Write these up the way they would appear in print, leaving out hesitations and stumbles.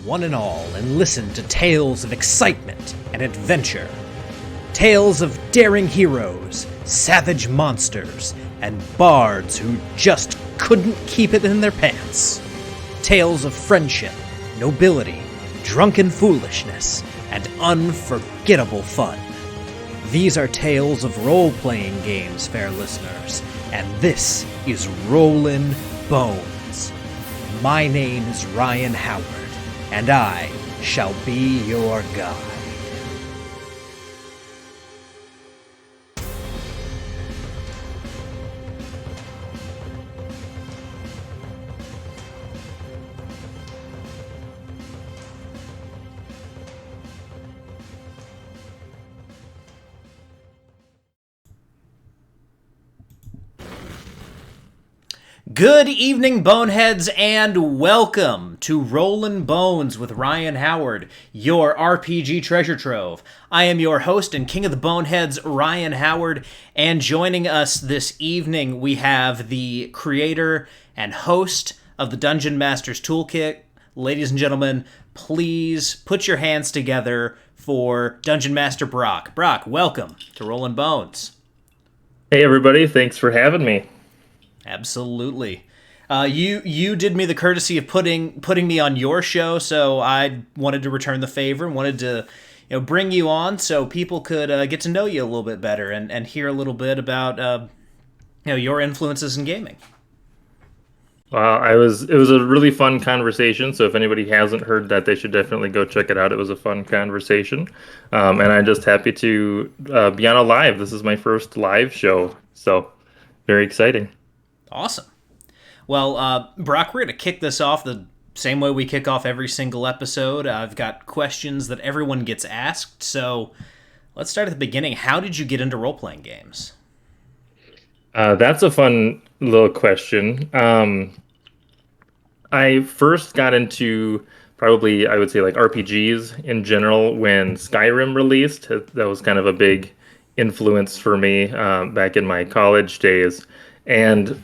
one and all, and listen to tales of excitement and adventure. Tales of daring heroes, savage monsters, and bards who just couldn't keep it in their pants. Tales of friendship, nobility, drunken foolishness, and unforgettable fun. These are tales of role-playing games, fair listeners, and this is Rollin' Bones. My name is Ryan Howard, and I shall be your guide. Good evening, Boneheads, and welcome to Rollin' Bones with Ryan Howard, your RPG treasure trove. I am your host and king of the Boneheads, Ryan Howard, and joining us this evening we have the creator and host of the Dungeon Master's Toolkit. Ladies and gentlemen, please put your hands together for Dungeon Master Brock. Brock, welcome to Rollin' Bones. Hey everybody, thanks for having me. Absolutely. You did me the courtesy of putting me on your show, so I wanted to return the favor and wanted to bring you on so people could get to know you a little bit better and hear a little bit about your influences in gaming. It was a really fun conversation, so if anybody hasn't heard that, they should definitely go check it out. It was a fun conversation, and I'm just happy to be on a live. This is my first live show, so very exciting. Awesome. Well, Brock, we're going to kick this off the same way we kick off every single episode. I've got questions that everyone gets asked, so let's start at the beginning. How did you get into role-playing games? That's a fun little question. I first got into probably, I would say, like RPGs in general when Skyrim released. That was kind of a big influence for me back in my college days. And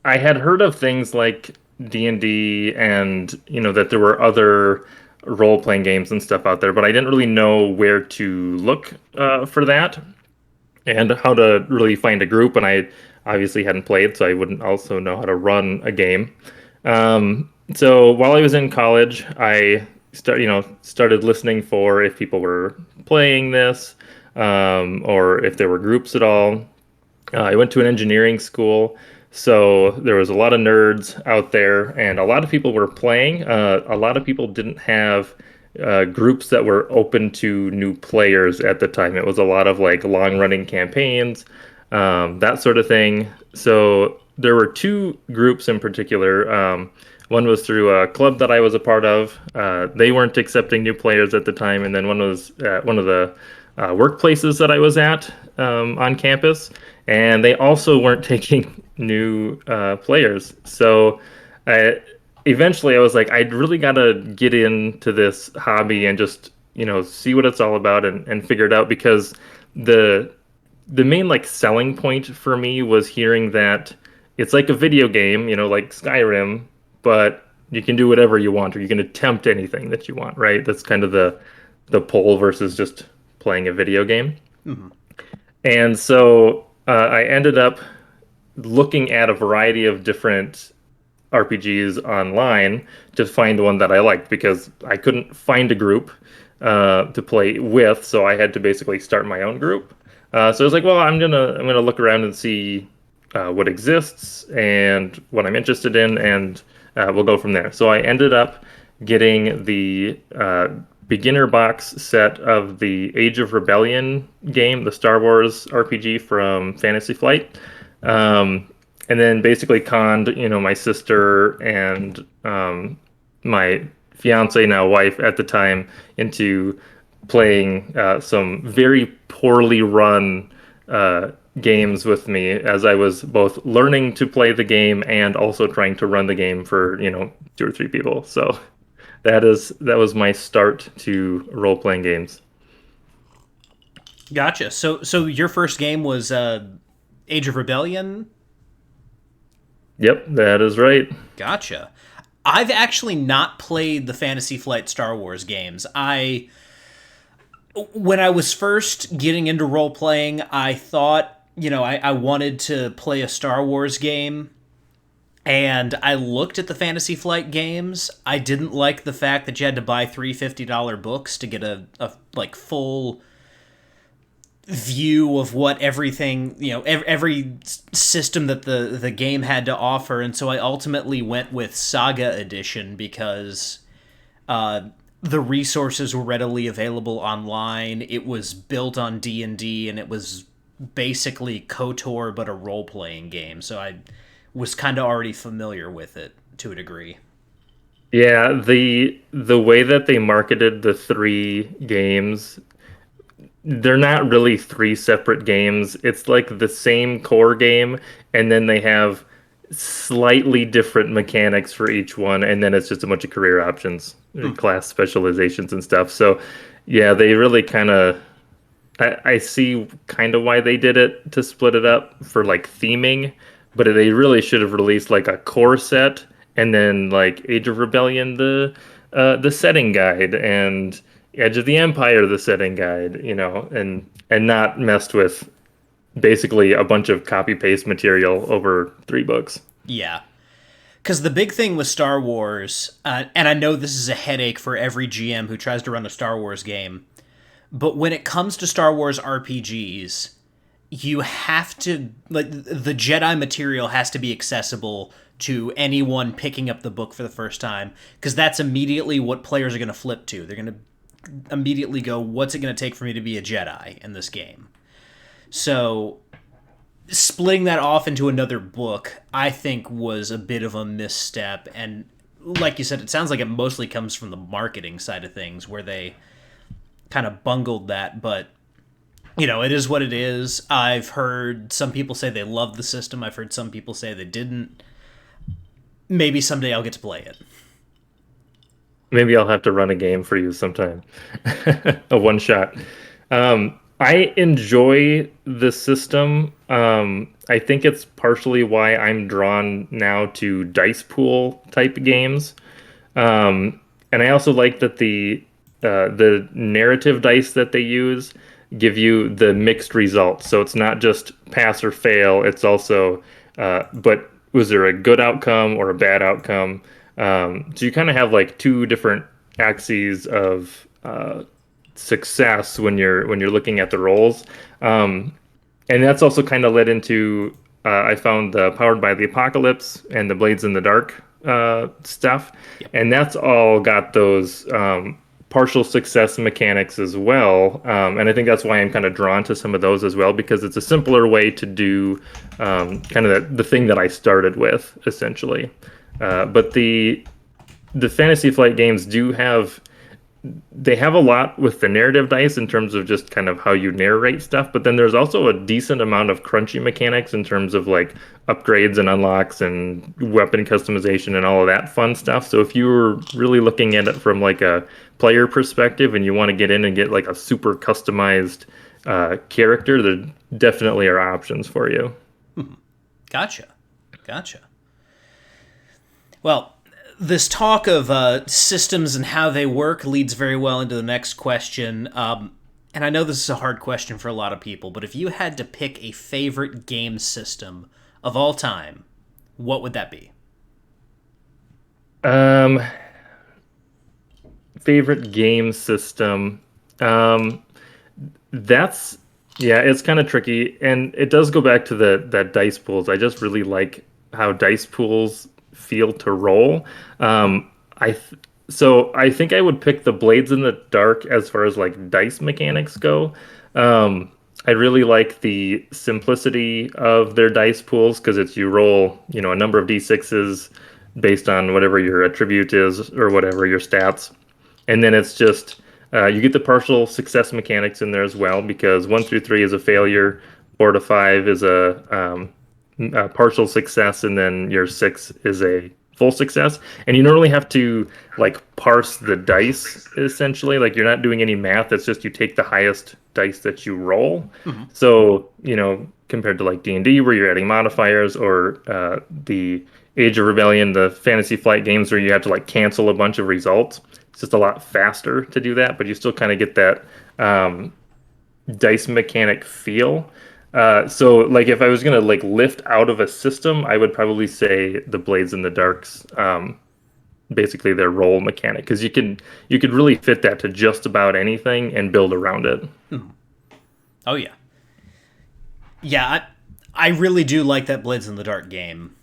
I had heard of things like D&D and, that there were other role-playing games and stuff out there, but I didn't really know where to look for that and how to really find a group. And I obviously hadn't played, so I wouldn't also know how to run a game. So while I was in college, I started listening for if people were playing this or if there were groups at all. I went to an engineering school, so there was a lot of nerds out there, and a lot of people were playing. A lot of people didn't have groups that were open to new players at the time. It was a lot of like long-running campaigns, that sort of thing. So there were two groups in particular. One was through a club that I was a part of. They weren't accepting new players at the time, and then one was at one of the workplaces that I was at on campus, and they also weren't taking new players. So eventually I was like, I'd really got to get into this hobby and just see what it's all about and figure it out, because the main like selling point for me was hearing that it's like a video game, like Skyrim, but you can do whatever you want, or you can attempt anything that you want, right? That's kind of the pull versus just playing a video game. Mm-hmm. And so I ended up looking at a variety of different RPGs online to find one that I liked, because I couldn't find a group to play with, so I had to basically start my own group. So I was like, well, I'm gonna look around and see what exists and what I'm interested in, and we'll go from there. So I ended up getting the beginner box set of the Age of Rebellion game, the Star Wars RPG from Fantasy Flight, and then basically conned my sister and my fiance, now wife at the time, into playing some very poorly run games with me, as I was both learning to play the game and also trying to run the game for 2 or 3 people. So that was my start to role-playing games. Gotcha. So your first game was Age of Rebellion? Yep, that is right. Gotcha. I've actually not played the Fantasy Flight Star Wars games. When I was first getting into role playing, I thought, I wanted to play a Star Wars game. And I looked at the Fantasy Flight games. I didn't like the fact that you had to buy three $50 books to get a like full view of what everything, every system that the game had to offer. And so I ultimately went with Saga Edition because the resources were readily available online. It was built on D&D, and it was basically KOTOR but a role-playing game. So I was kind of already familiar with it to a degree. Yeah, the way that they marketed the three games, they're not really three separate games. It's like the same core game, and then they have slightly different mechanics for each one, and then it's just a bunch of career options, class specializations and stuff. So, yeah, they really kind of. I see kind of why they did it to split it up for like theming, but they really should have released like a core set and then like Age of Rebellion the setting guide and Edge of the Empire the setting guide, and not messed with basically a bunch of copy paste material over 3 books. Yeah. Because the big thing with Star Wars, and I know this is a headache for every GM who tries to run a Star Wars game, but when it comes to Star Wars RPGs, you have to, like, the Jedi material has to be accessible to anyone picking up the book for the first time, because that's immediately what players are going to flip to. They're going to immediately go, what's it going to take for me to be a Jedi in this game? So splitting that off into another book, I think, was a bit of a misstep. And like you said, it sounds like it mostly comes from the marketing side of things, where they kind of bungled that. But, it is what it is. I've heard some people say they love the system. I've heard some people say they didn't. Maybe someday I'll get to play it. Maybe I'll have to run a game for you sometime. A one shot. I enjoy the system. I think it's partially why I'm drawn now to dice pool type games. And I also like that the narrative dice that they use give you the mixed results. So it's not just pass or fail. It's also, but was there a good outcome or a bad outcome? So you kind of have like 2 different axes of success when you're looking at the rolls, and that's also kind of led into I found the Powered by the Apocalypse and the Blades in the Dark stuff, and that's all got those partial success mechanics as well, and I think that's why I'm kind of drawn to some of those as well, because it's a simpler way to do kind of the thing that I started with essentially. But the Fantasy Flight games they have a lot with the narrative dice in terms of just kind of how you narrate stuff, but then there's also a decent amount of crunchy mechanics in terms of like upgrades and unlocks and weapon customization and all of that fun stuff. So if you were really looking at it from like a player perspective and you want to get in and get like a super customized character, there definitely are options for you. Gotcha. Well, this talk of systems and how they work leads very well into the next question. And I know this is a hard question for a lot of people, but if you had to pick a favorite game system of all time, what would that be? Favorite game system. That's, yeah, it's kind of tricky. And it does go back to that dice pools. I just really like how dice pools feel to roll. So I think I would pick the Blades in the Dark as far as like dice mechanics go. I really like the simplicity of their dice pools because it's you roll, a number of d6s based on whatever your attribute is or whatever your stats. And then it's just you get the partial success mechanics in there as well, because 1 through 3 is a failure, 4 to 5 is a partial success, and then your 6 is a full success. And you normally have to like parse the dice essentially, like you're not doing any math. It's just you take the highest dice that you roll. So compared to like D&D where you're adding modifiers, or the Age of Rebellion, the Fantasy Flight games where you have to like cancel a bunch of results. It's just a lot faster to do that, but you still kind of get that dice mechanic feel. So like if I was gonna like lift out of a system, I would probably say the Blades in the Darks, basically their roll mechanic, because you could really fit that to just about anything and build around it. Oh yeah, yeah. I really do like that Blades in the Dark game.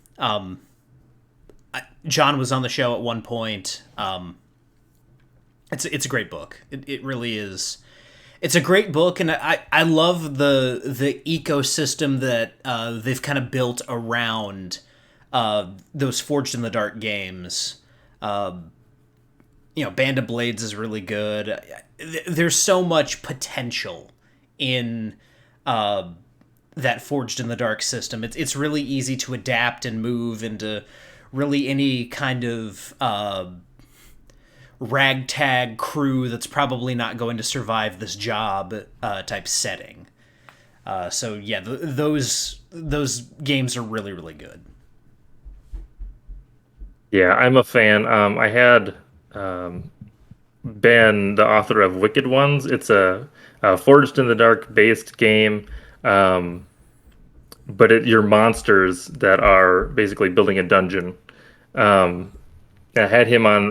John was on the show at one point. It's a great book. It really is. It's a great book, and I love the ecosystem that they've kind of built around those Forged in the Dark games. Band of Blades is really good. There's so much potential in that Forged in the Dark system. It's really easy to adapt and move into really any kind of ragtag crew that's probably not going to survive this job type setting. So yeah, those games are really, really good. Yeah, I'm a fan. I had been the author of Wicked Ones. It's a Forged in the Dark based game, but you're monsters that are basically building a dungeon. I had him on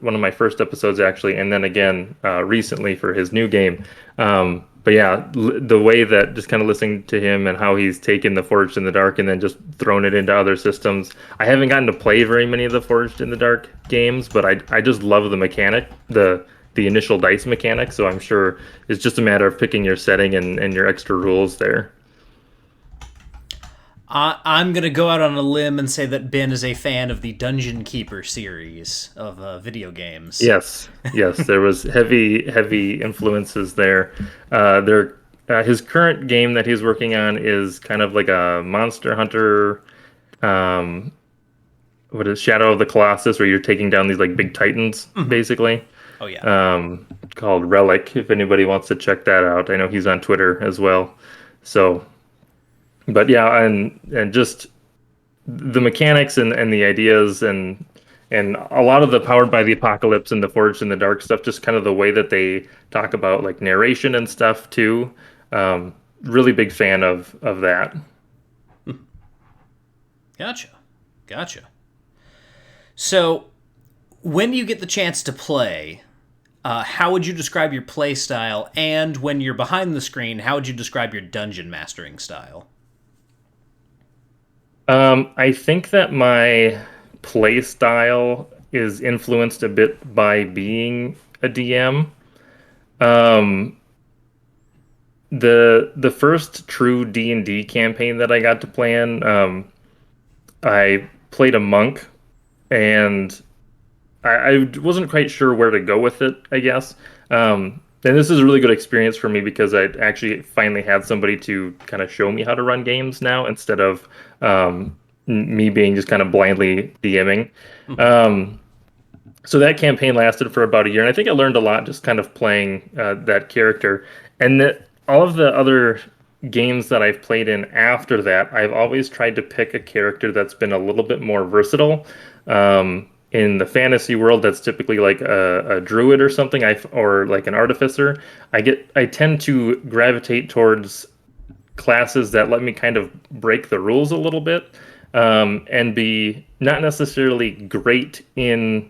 one of my first episodes actually, and then again recently for his new game. But yeah, the way that just kind of listening to him and how he's taken the Forged in the Dark and then just thrown it into other systems. I haven't gotten to play very many of the Forged in the Dark games, but I just love the mechanic, the initial dice mechanic. So I'm sure it's just a matter of picking your setting and your extra rules there. I'm going to go out on a limb and say that Ben is a fan of the Dungeon Keeper series of video games. Yes, there was heavy influences there. His current game that he's working on is kind of like a Monster Hunter, what is Shadow of the Colossus, where you're taking down these like big titans, basically. Oh yeah. Called Relic, if anybody wants to check that out. I know he's on Twitter as well. So, but yeah, and just the mechanics and the ideas and a lot of the Powered by the Apocalypse and the Forged in the Dark stuff, just kind of the way that they talk about like narration and stuff too. Really big fan of that. Gotcha. So, when you get the chance to play, how would you describe your play style? And when you're behind the screen, how would you describe your dungeon mastering style? I think that my play style is influenced a bit by being a DM. The first true D&D campaign that I got to play in, I played a monk, and I wasn't quite sure where to go with it, I guess. And this is a really good experience for me because I actually finally had somebody to kind of show me how to run games now instead of me being just kind of blindly DMing. So that campaign lasted for about a year, and I think I learned a lot just kind of playing that character. And all of the other games that I've played in after that, I've always tried to pick a character that's been a little bit more versatile. In the fantasy world, that's typically like a druid or something, or like an artificer. I tend to gravitate towards classes that let me kind of break the rules a little bit, and be not necessarily great in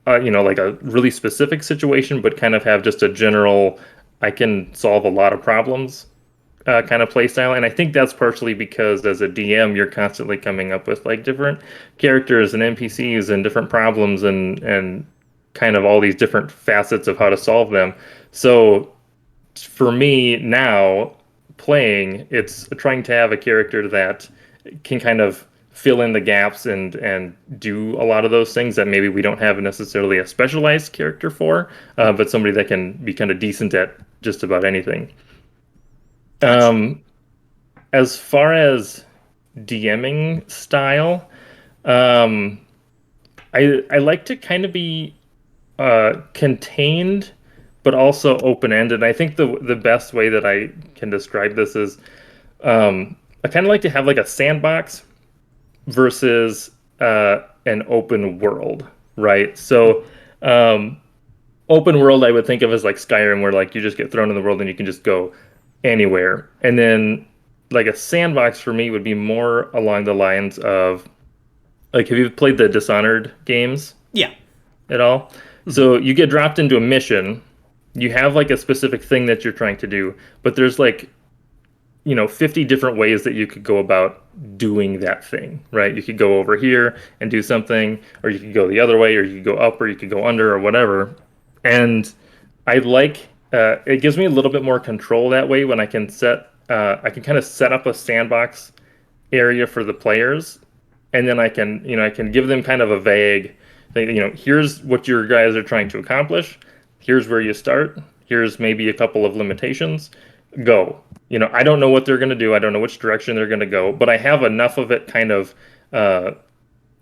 like a really specific situation, but kind of have just a general, I can solve a lot of problems kind of play style. And I think that's partially because as a DM, you're constantly coming up with like different characters and NPCs and different problems and kind of all these different facets of how to solve them. So for me now playing, it's trying to have a character that can kind of fill in the gaps and do a lot of those things that maybe we don't have necessarily a specialized character for, but somebody that can be kind of decent at just about anything. As far as DMing style, I like to kind of be contained, but also open-ended. I think the best way that I can describe this is I kind of like to have like a sandbox versus an open world, right? So, um, open world I would think of as like Skyrim, where like you just get thrown in the world and you can just go anywhere. And then like a sandbox for me would be more along the lines of like, have you played the Dishonored games Yeah. at all? So you get dropped into a mission, you have like a specific thing that you're trying to do, but there's like 50 different ways that you could go about doing that thing, right? You could go over here and do something, or you could go the other way, or you could go up, or you could go under, or whatever. And I like it gives me a little bit more control that way when I can kind of set up a sandbox area for the players, and then I can give them kind of a vague thing. Here's what your guys are trying to accomplish. Here's where you start. Here's maybe a couple of limitations. Go. I don't know what they're going to do. I don't know which direction they're going to go, but I have enough of it kind of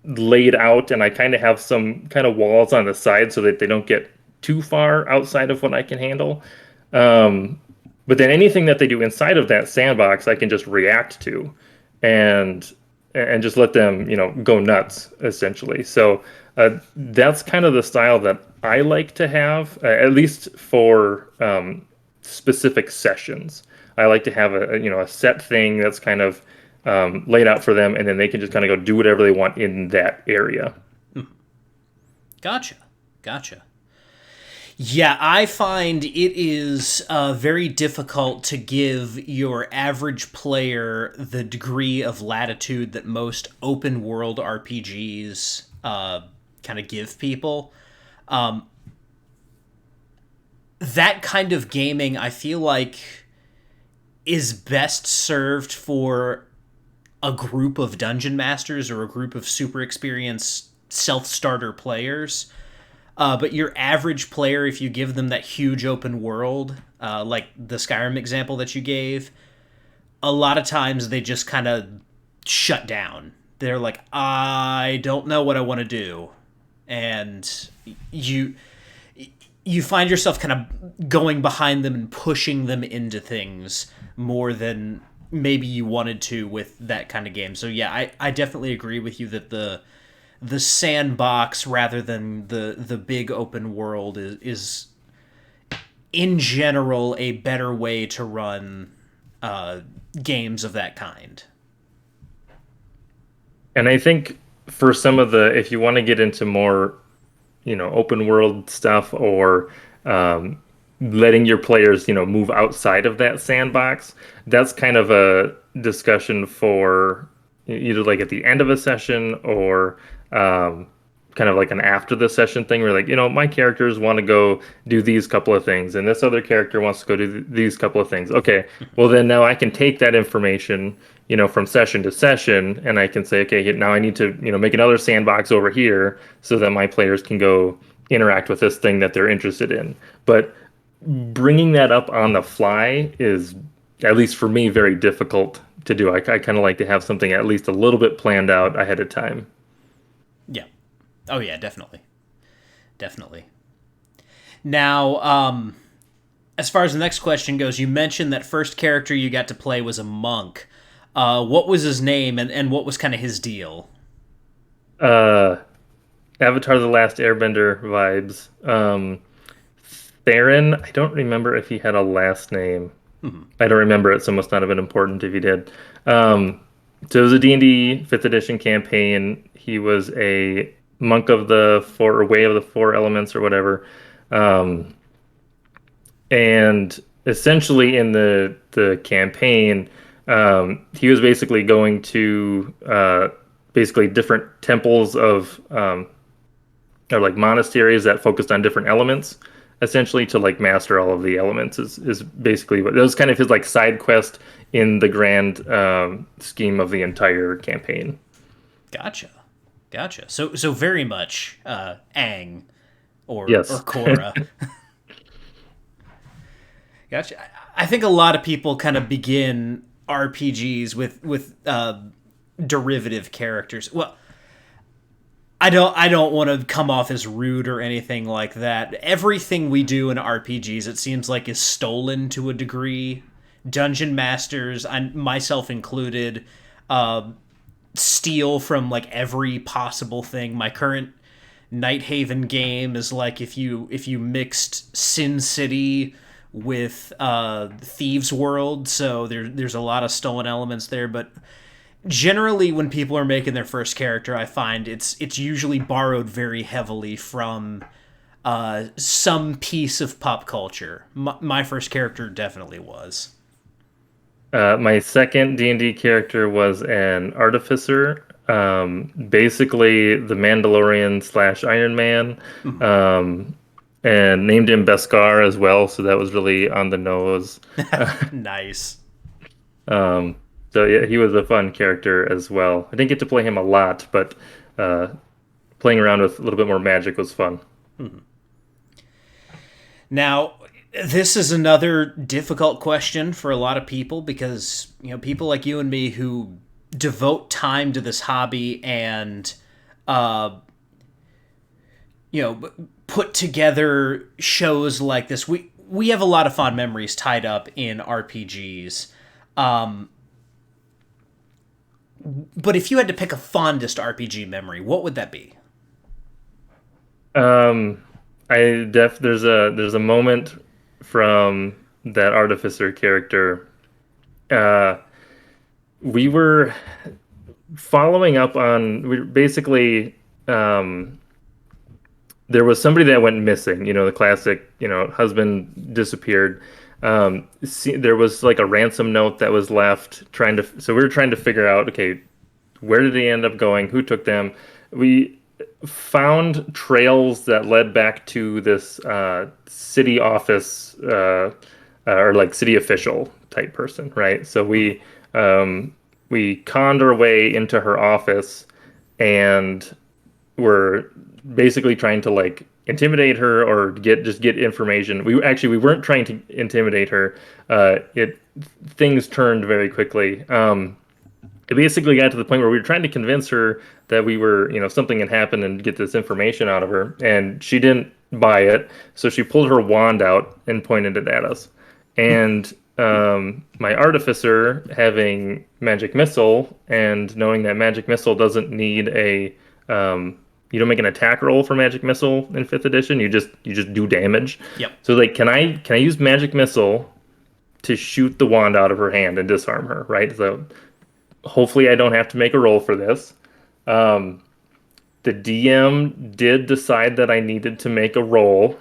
laid out, and I kind of have some kind of walls on the side so that they don't get too far outside of what I can handle. Um, but then anything that they do inside of that sandbox, I can just react to, and just let them, go nuts essentially. So that's kind of the style that I like to have, at least for specific sessions. I like to have a set thing that's kind of laid out for them, and then they can just kind of go do whatever they want in that area. Gotcha. Yeah, I find it is very difficult to give your average player the degree of latitude that most open world RPGs kind of give people. That kind of gaming, I feel like, is best served for a group of dungeon masters or a group of super experienced self-starter players. But your average player, if you give them that huge open world, like the Skyrim example that you gave, a lot of times they just kind of shut down. They're like, I don't know what I want to do. And you find yourself kind of going behind them and pushing them into things more than maybe you wanted to with that kind of game. So yeah, I definitely agree with you that the sandbox rather than the big open world is in general a better way to run games of that kind. And I think for some of if you want to get into more, open world stuff, or letting your players, move outside of that sandbox, that's kind of a discussion for either like at the end of a session, or kind of like an after the session thing where like, my characters want to go do these couple of things, and this other character wants to go do these couple of things. Okay, well then now I can take that information, from session to session, and I can say, okay, now I need to, make another sandbox over here so that my players can go interact with this thing that they're interested in. But bringing that up on the fly is, at least for me, very difficult to do. I kind of like to have something at least a little bit planned out ahead of time. Yeah. Oh yeah, definitely. Now, as far as the next question goes, you mentioned that first character you got to play was a monk. What was his name, and what was kind of his deal? Avatar: The Last Airbender vibes. Theron, I don't remember if he had a last name. I don't remember it, so it must not have been important if he did. So it was a D&D 5th edition campaign. He was a monk of the four, or way of the four elements, or whatever. And essentially in the campaign, he was basically going to basically different temples of or like monasteries that focused on different elements, essentially, to like master all of the elements is basically what that was kind of his like side quest in the grand scheme of the entire campaign. Gotcha. So very much Aang or Yes. or Korra. Gotcha. I think a lot of people kind of begin RPGs with derivative characters. Well, I don't want to come off as rude or anything like that. Everything we do in RPGs, it seems like, is stolen to a degree. dungeon masters, myself included, steal from like every possible thing. My current Nighthaven game is like if you mixed Sin City with Thieves World, so there's a lot of stolen elements there, but generally when people are making their first character, I find it's usually borrowed very heavily from some piece of pop culture. My first character definitely was. My second D&D character was an artificer, basically the Mandalorian / Iron Man, and named him Beskar as well, so that was really on the nose. Nice. So yeah, he was a fun character as well. I didn't get to play him a lot, but playing around with a little bit more magic was fun. Now, this is another difficult question for a lot of people because, people like you and me who devote time to this hobby and, put together shows like this. We have a lot of fond memories tied up in RPGs. But if you had to pick a fondest RPG memory, what would that be? There's a moment from that artificer character. We were following up on basically there was somebody that went missing. The classic, husband disappeared. There was like a ransom note that was left. So we were trying to figure out, okay, where did they end up going? Who took them? We found trails that led back to this city office or like city official type person, right? So we conned our way into her office and were basically trying to like intimidate her or get information. We weren't trying to intimidate her. Things turned very quickly. It basically got to the point where we were trying to convince her that we were, something had happened and get this information out of her, and she didn't buy it. So she pulled her wand out and pointed it at us. And my artificer, having magic missile and knowing that magic missile doesn't need you don't make an attack roll for magic missile in 5th edition. You just do damage. Yep. So like, can I use magic missile to shoot the wand out of her hand and disarm her? Right. So hopefully I don't have to make a roll for this. The DM did decide that I needed to make a roll.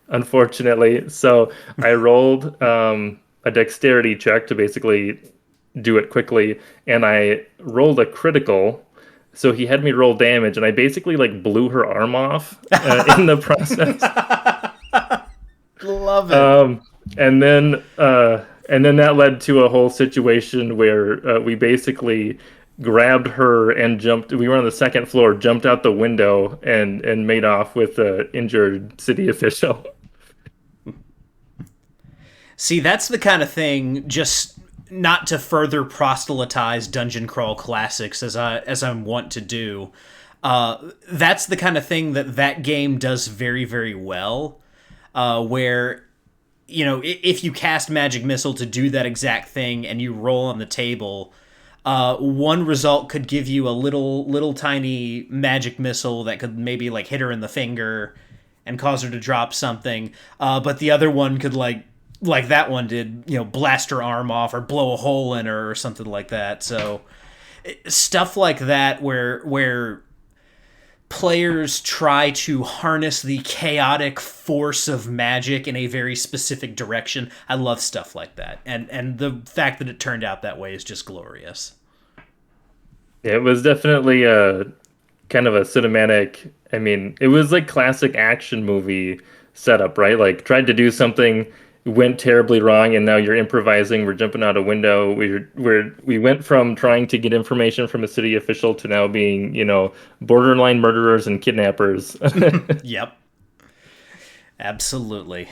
Unfortunately, so I rolled a dexterity check to basically do it quickly, and I rolled a critical. So he had me roll damage, and I basically like blew her arm off in the process. Love it. And then that led to a whole situation where we basically grabbed her and jumped. We were on the 2nd floor, jumped out the window, and made off with the injured city official. See, that's the kind of thing, just not to further proselytize Dungeon Crawl Classics as I'm wont to do. That's the kind of thing that game does very, very well, where, if you cast Magic Missile to do that exact thing and you roll on the table, one result could give you a little tiny magic missile that could maybe like hit her in the finger and cause her to drop something, but the other one could like that one did, blast her arm off or blow a hole in her or something like that. So stuff like that where players try to harness the chaotic force of magic in a very specific direction. I love stuff like that. And the fact that it turned out that way is just glorious. It was definitely a kind of a cinematic, it was like classic action movie setup, right? Like tried to do something, went terribly wrong, and now you're improvising. We're jumping out a window. We went from trying to get information from a city official to now being, borderline murderers and kidnappers. Yep, absolutely.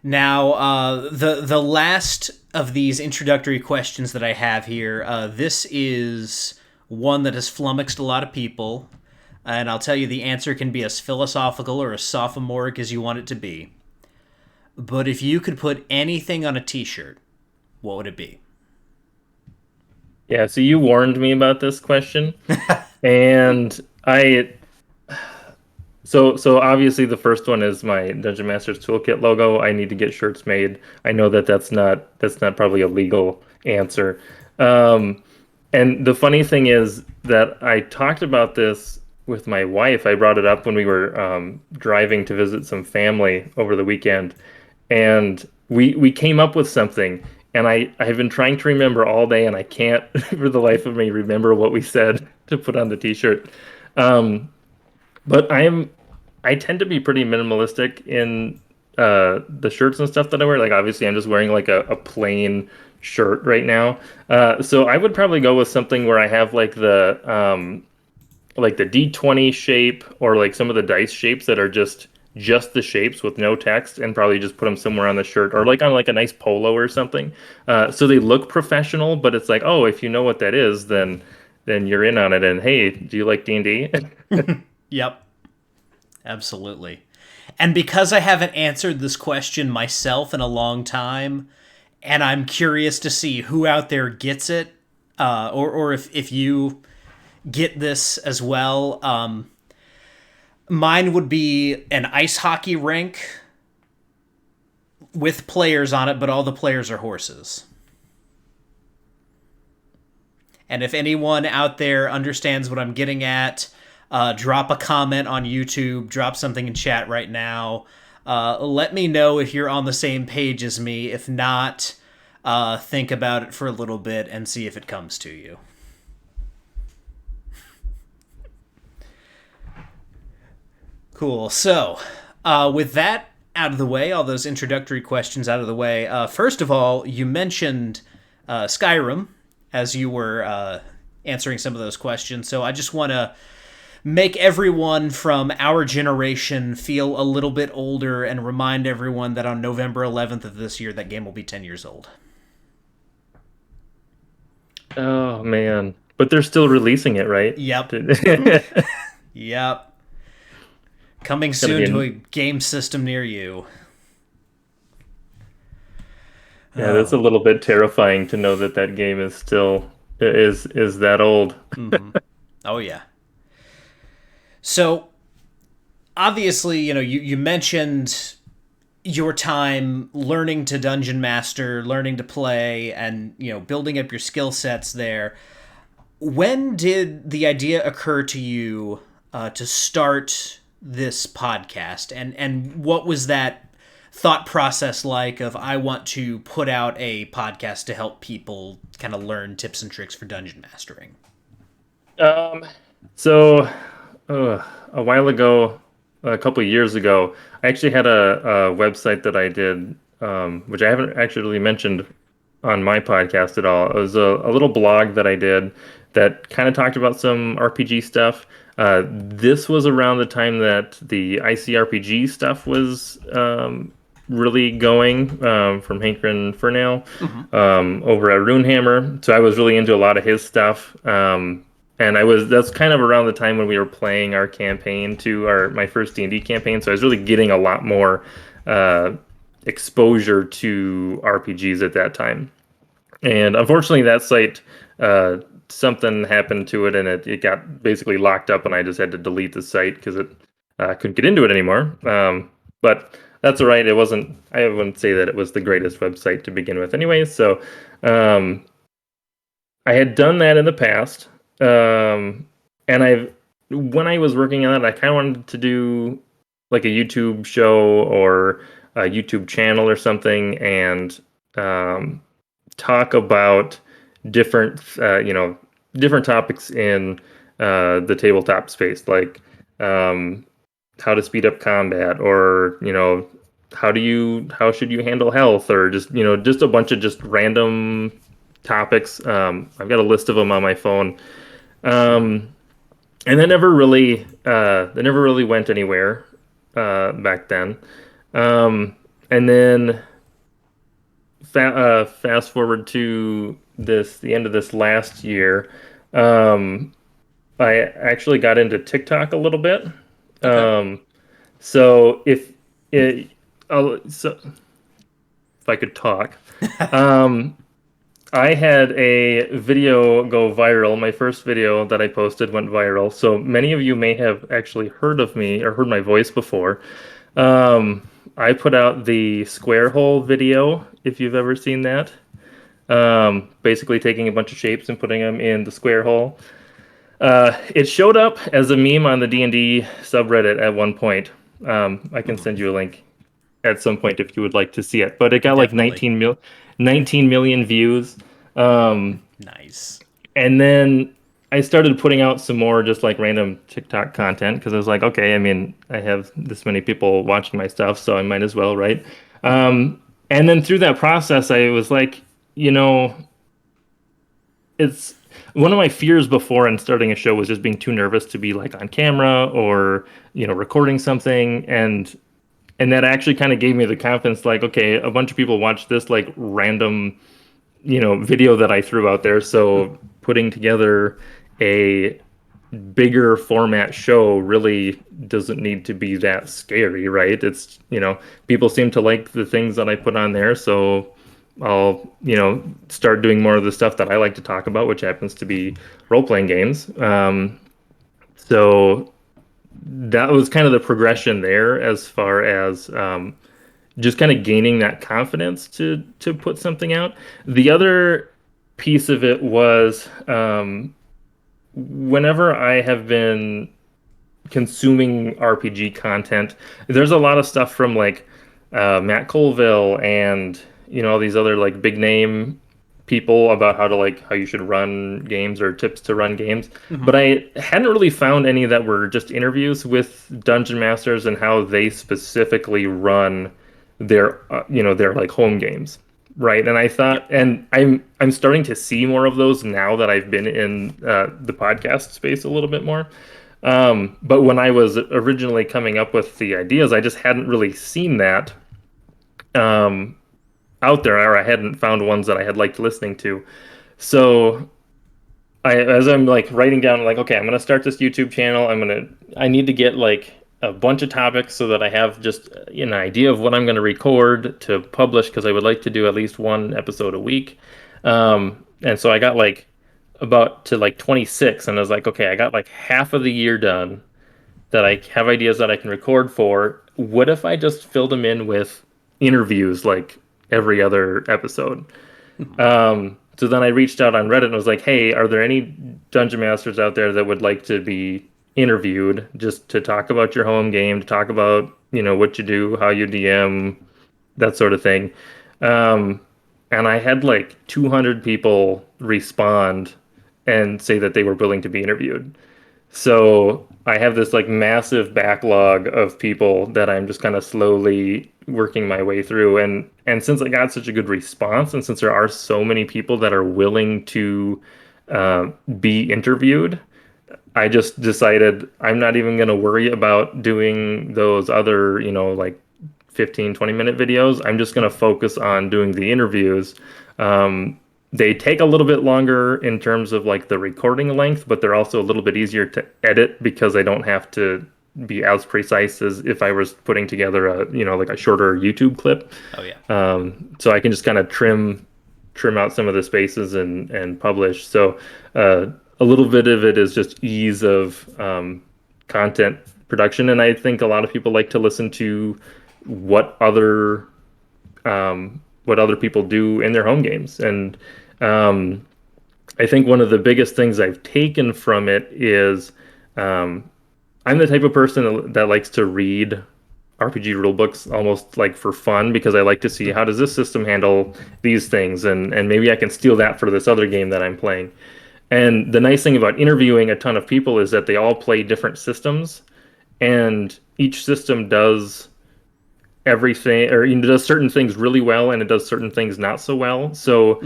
Now, the last of these introductory questions that I have here, this is one that has flummoxed a lot of people, and I'll tell you the answer can be as philosophical or as sophomoric as you want it to be. but if you could put anything on a t-shirt, what would it be? Yeah, so you warned me about this question, and so obviously the first one is my Dungeon Master's Toolkit logo. I need to get shirts made. I know that that's not probably a legal answer. Um, and the funny thing is that I talked about this with my wife. I brought it up when we were driving to visit some family over the weekend, and we came up with something. And I have been trying to remember all day, and I can't for the life of me remember what we said to put on the t-shirt. Um, but I tend to be pretty minimalistic in the shirts and stuff that I wear. Like obviously, I'm just wearing like a plain shirt right now. So I would probably go with something where I have like the D20 shape or like some of the dice shapes that are just the shapes with no text, and probably just put them somewhere on the shirt or like on like a nice polo or something. So they look professional, but it's like, oh, if you know what that is, then you're in on it. And hey, do you like D&D? Yep, absolutely. And because I haven't answered this question myself in a long time, and I'm curious to see who out there gets it, or if you get this as well. Mine would be an ice hockey rink with players on it, but all the players are horses. And if anyone out there understands what I'm getting at, drop a comment on YouTube, drop something in chat right now. Let me know if you're on the same page as me. If not, think about it for a little bit and see if it comes to you. Cool. So, with that out of the way, all those introductory questions out of the way, first of all, you mentioned Skyrim as you were answering some of those questions. So I just want to make everyone from our generation feel a little bit older and remind everyone that on November 11th of this year, that game will be 10 years old. Oh man. But they're still releasing it, right? Yep. Yep. Coming It's gonna soon be to a game system near you. Yeah, that's a little bit terrifying to know that that game is still is that old. Oh, yeah. So, obviously, you mentioned your time learning to Dungeon Master, learning to play, and, building up your skill sets there. When did the idea occur to you to start this podcast? And what was that thought process like of, I want to put out a podcast to help people kind of learn tips and tricks for dungeon mastering? Um, so a while ago, a couple of years ago, I actually had a website that I did, which I haven't actually really mentioned on my podcast at all. It was a little blog that I did that kind of talked about some RPG stuff. This was around the time that the ICRPG stuff was really going from Hankrin Furnale over at Runehammer. So I was really into a lot of his stuff. And that's kind of around the time when we were playing our campaign my first D&D campaign. So I was really getting a lot more exposure to RPGs at that time. And unfortunately that site, something happened to it and it got basically locked up, and I just had to delete the site because it couldn't get into it anymore. But that's all right. I wouldn't say that it was the greatest website to begin with anyway. So I had done that in the past. And when I was working on it, I kind of wanted to do like a YouTube show or a YouTube channel or something, and talk about different, different topics in the tabletop space, like how to speed up combat, or how should you handle health, or just a bunch of just random topics. I've got a list of them on my phone. And that never really went anywhere back then. And then fast forward to the end of this last year, I actually got into TikTok a little bit. Okay. So if it, so I could talk. I had a video go viral. My first video that I posted went viral. So many of you may have actually heard of me or heard my voice before. I put out the square hole video, if you've ever seen that. Basically taking a bunch of shapes and putting them in the square hole. It showed up as a meme on the D&D subreddit at one point. I can send you a link at some point if you would like to see it. But it got like Definitely. 19 million views. Nice. And then I started putting out some more just like random TikTok content because I was like, okay, I mean, I have this many people watching my stuff, so I might as well, right? And then through that process, I was like, you know, it's one of my fears before and starting a show was just being too nervous to be like on camera or, recording something. And that actually kind of gave me the confidence, like, okay, a bunch of people watch this like random video that I threw out there. So putting together a bigger format show really doesn't need to be that scary, right? It's, people seem to like the things that I put on there. So I'll, start doing more of the stuff that I like to talk about, which happens to be role-playing games. So that was kind of the progression there as far as just kind of gaining that confidence to put something out. The other piece of it was whenever I have been consuming RPG content, there's a lot of stuff from like Matt Colville and all these other like big name people about how you should run games or tips to run games. But I hadn't really found any that were just interviews with dungeon masters and how they specifically run their like home games, right? And I thought, Yep. and I'm starting to see more of those now that I've been in the podcast space a little bit more. But when I was originally coming up with the ideas, I just hadn't really seen that out there, or I hadn't found ones that I had liked listening to. So as I'm like writing down, like, okay, I'm gonna start this YouTube channel. I need to get like a bunch of topics so that I have just an idea of what I'm gonna record to publish because I would like to do at least one episode a week. And so I got like about to like 26, and I was like, okay, I got like half of the year done that I have ideas that I can record for. What if I just filled them in with interviews like every other episode? So then I reached out on Reddit and was like, hey, are there any dungeon masters out there that would like to be interviewed just to talk about your home game, to talk about, what you do, how you DM, that sort of thing. And I had like 200 people respond and say that they were willing to be interviewed. So I have this like massive backlog of people that I'm just kind of slowly working my way through. And since I got such a good response, and since there are so many people that are willing to be interviewed, I just decided I'm not even going to worry about doing those other, like 15, 20-minute videos. I'm just going to focus on doing the interviews. They take a little bit longer in terms of like the recording length, but they're also a little bit easier to edit because I don't have to be as precise as if I was putting together like a shorter YouTube clip. Oh yeah. So I can just kind of trim out some of the spaces and publish. So a little bit of it is just ease of content production, and I think a lot of people like to listen to what other people do in their home games. And I think one of the biggest things I've taken from it is I'm the type of person that likes to read RPG rule books almost like for fun because I like to see how does this system handle these things, and maybe I can steal that for this other game that I'm playing. And the nice thing about interviewing a ton of people is that they all play different systems, and each system does everything, or does certain things really well and it does certain things not so well. So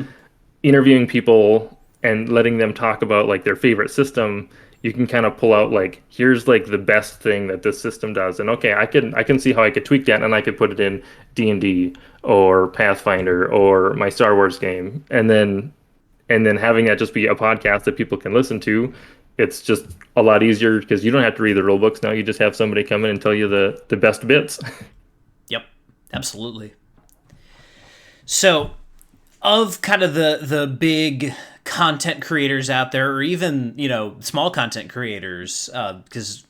interviewing people and letting them talk about like their favorite system, you can kind of pull out like, here's like the best thing that this system does, and okay, I can see how I could tweak that, and I could put it in D&D or Pathfinder or my Star Wars game, and then having that just be a podcast that people can listen to. It's just a lot easier because you don't have to read the rule books now. You just have somebody come in and tell you the best bits. Yep. Absolutely. So, of kind of the big content creators out there, or even small content creators, because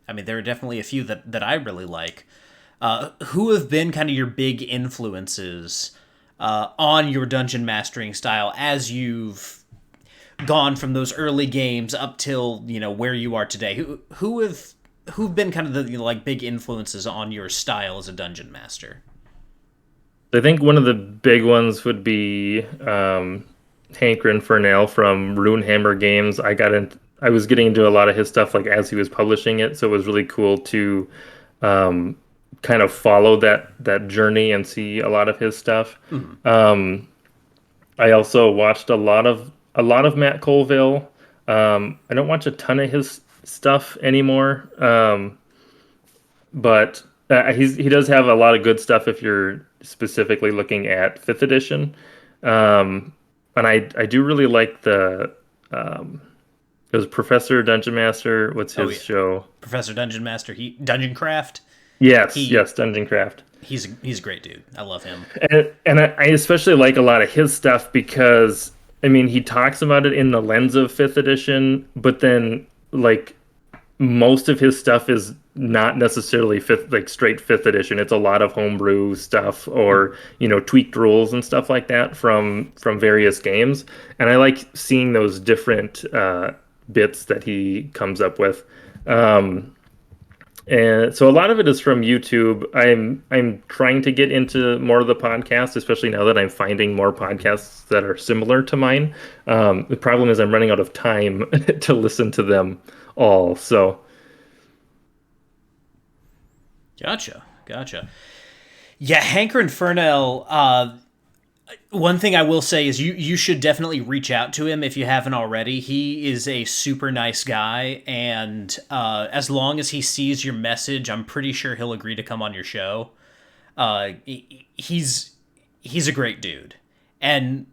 I mean there are definitely a few that I really like. Who have been kind of your big influences on your dungeon mastering style as you've gone from those early games up till where you are today? Who've been kind of the like big influences on your style as a dungeon master? I think one of the big ones would be Hank Furnell from Runehammer Games. I was getting into a lot of his stuff like as he was publishing it, so it was really cool to um, kind of follow that journey and see a lot of his stuff. Um, I also watched a lot of Matt Colville. I don't watch a ton of his stuff anymore, but he does have a lot of good stuff if you're specifically looking at fifth edition. And I do really like it was Professor Dungeon Master. What's Oh his yeah, show? Professor Dungeon Master. Dungeon Craft. Yes, He yes, Dungeon Craft. he's a great dude. I love him. And I especially like a lot of his stuff because I mean he talks about it in the lens of fifth edition, but then like most of his stuff is not necessarily fifth like straight fifth edition. It's a lot of homebrew stuff or tweaked rules and stuff like that from various games. And I like seeing those different bits that he comes up with. And so a lot of it is from YouTube. I'm trying to get into more of the podcast, especially now that I'm finding more podcasts that are similar to mine. The problem is I'm running out of time to listen to them all. So Gotcha. Yeah, Hanker Furnell. One thing I will say is you should definitely reach out to him if you haven't already. He is a super nice guy, and as long as he sees your message, I'm pretty sure he'll agree to come on your show. He's a great dude, and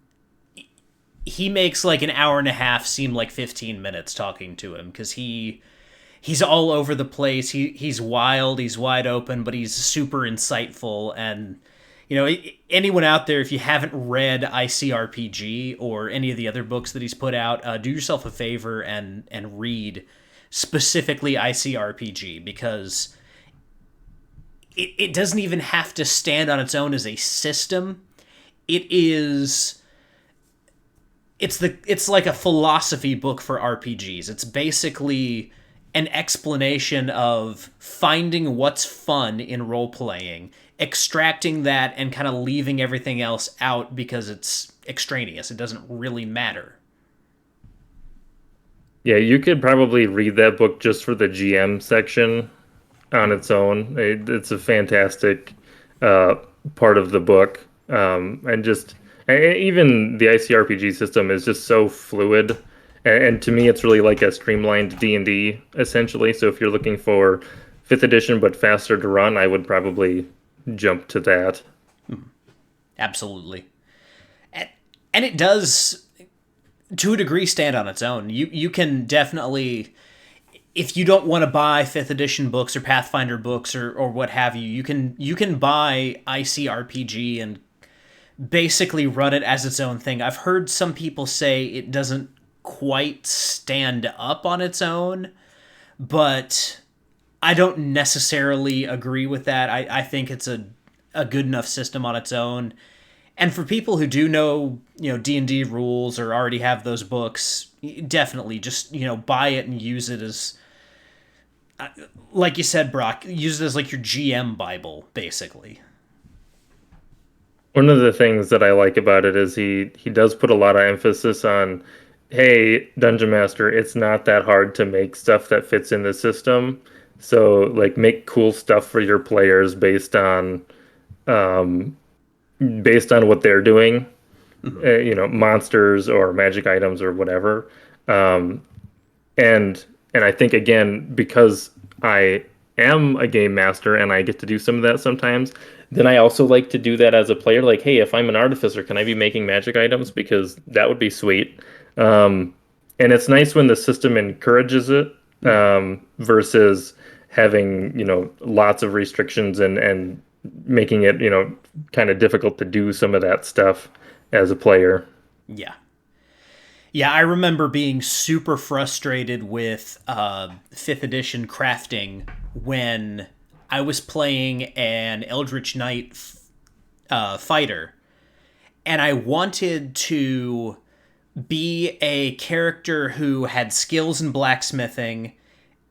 he makes like an hour and a half seem like 15 minutes talking to him because he's all over the place. He's wild, he's wide open, but he's super insightful. And anyone out there, if you haven't read ICRPG or any of the other books that he's put out, do yourself a favor and read specifically ICRPG, because it doesn't even have to stand on its own as a system. It's like a philosophy book for RPGs. It's basically an explanation of finding what's fun in role playing, extracting that, and kind of leaving everything else out because it's extraneous. It doesn't really matter. yeah, you could probably read that book just for the GM section on its own. It's a fantastic uh, part of the book, and just even the ICRPG system is just so fluid. And to me, it's really like a streamlined D&D essentially. So if you're looking for fifth edition but faster to run, I would probably jump to that. Absolutely. And it does, to a degree, stand on its own. You can definitely, if you don't want to buy 5th edition books or Pathfinder books or what have you, you can buy ICRPG and basically run it as its own thing. I've heard some people say it doesn't quite stand up on its own, but I don't necessarily agree with that. I think it's a good enough system on its own. And for people who do know, D&D rules or already have those books, definitely just, buy it and use it as, like you said, Brock, use it as like your GM Bible, basically. One of the things that I like about it is he does put a lot of emphasis on, hey, Dungeon Master, it's not that hard to make stuff that fits in the system. So like make cool stuff for your players um, based on what they're doing, monsters or magic items or whatever. Um, and I think again because I am a game master and I get to do some of that sometimes, then I also like to do that as a player. Like, hey, if I'm an artificer, can I be making magic items? Because that would be sweet. Um, and it's nice when the system encourages it versus having lots of restrictions and making it, kind of difficult to do some of that stuff as a player. Yeah. Yeah, I remember being super frustrated with 5th edition crafting when I was playing an Eldritch Knight fighter, and I wanted to be a character who had skills in blacksmithing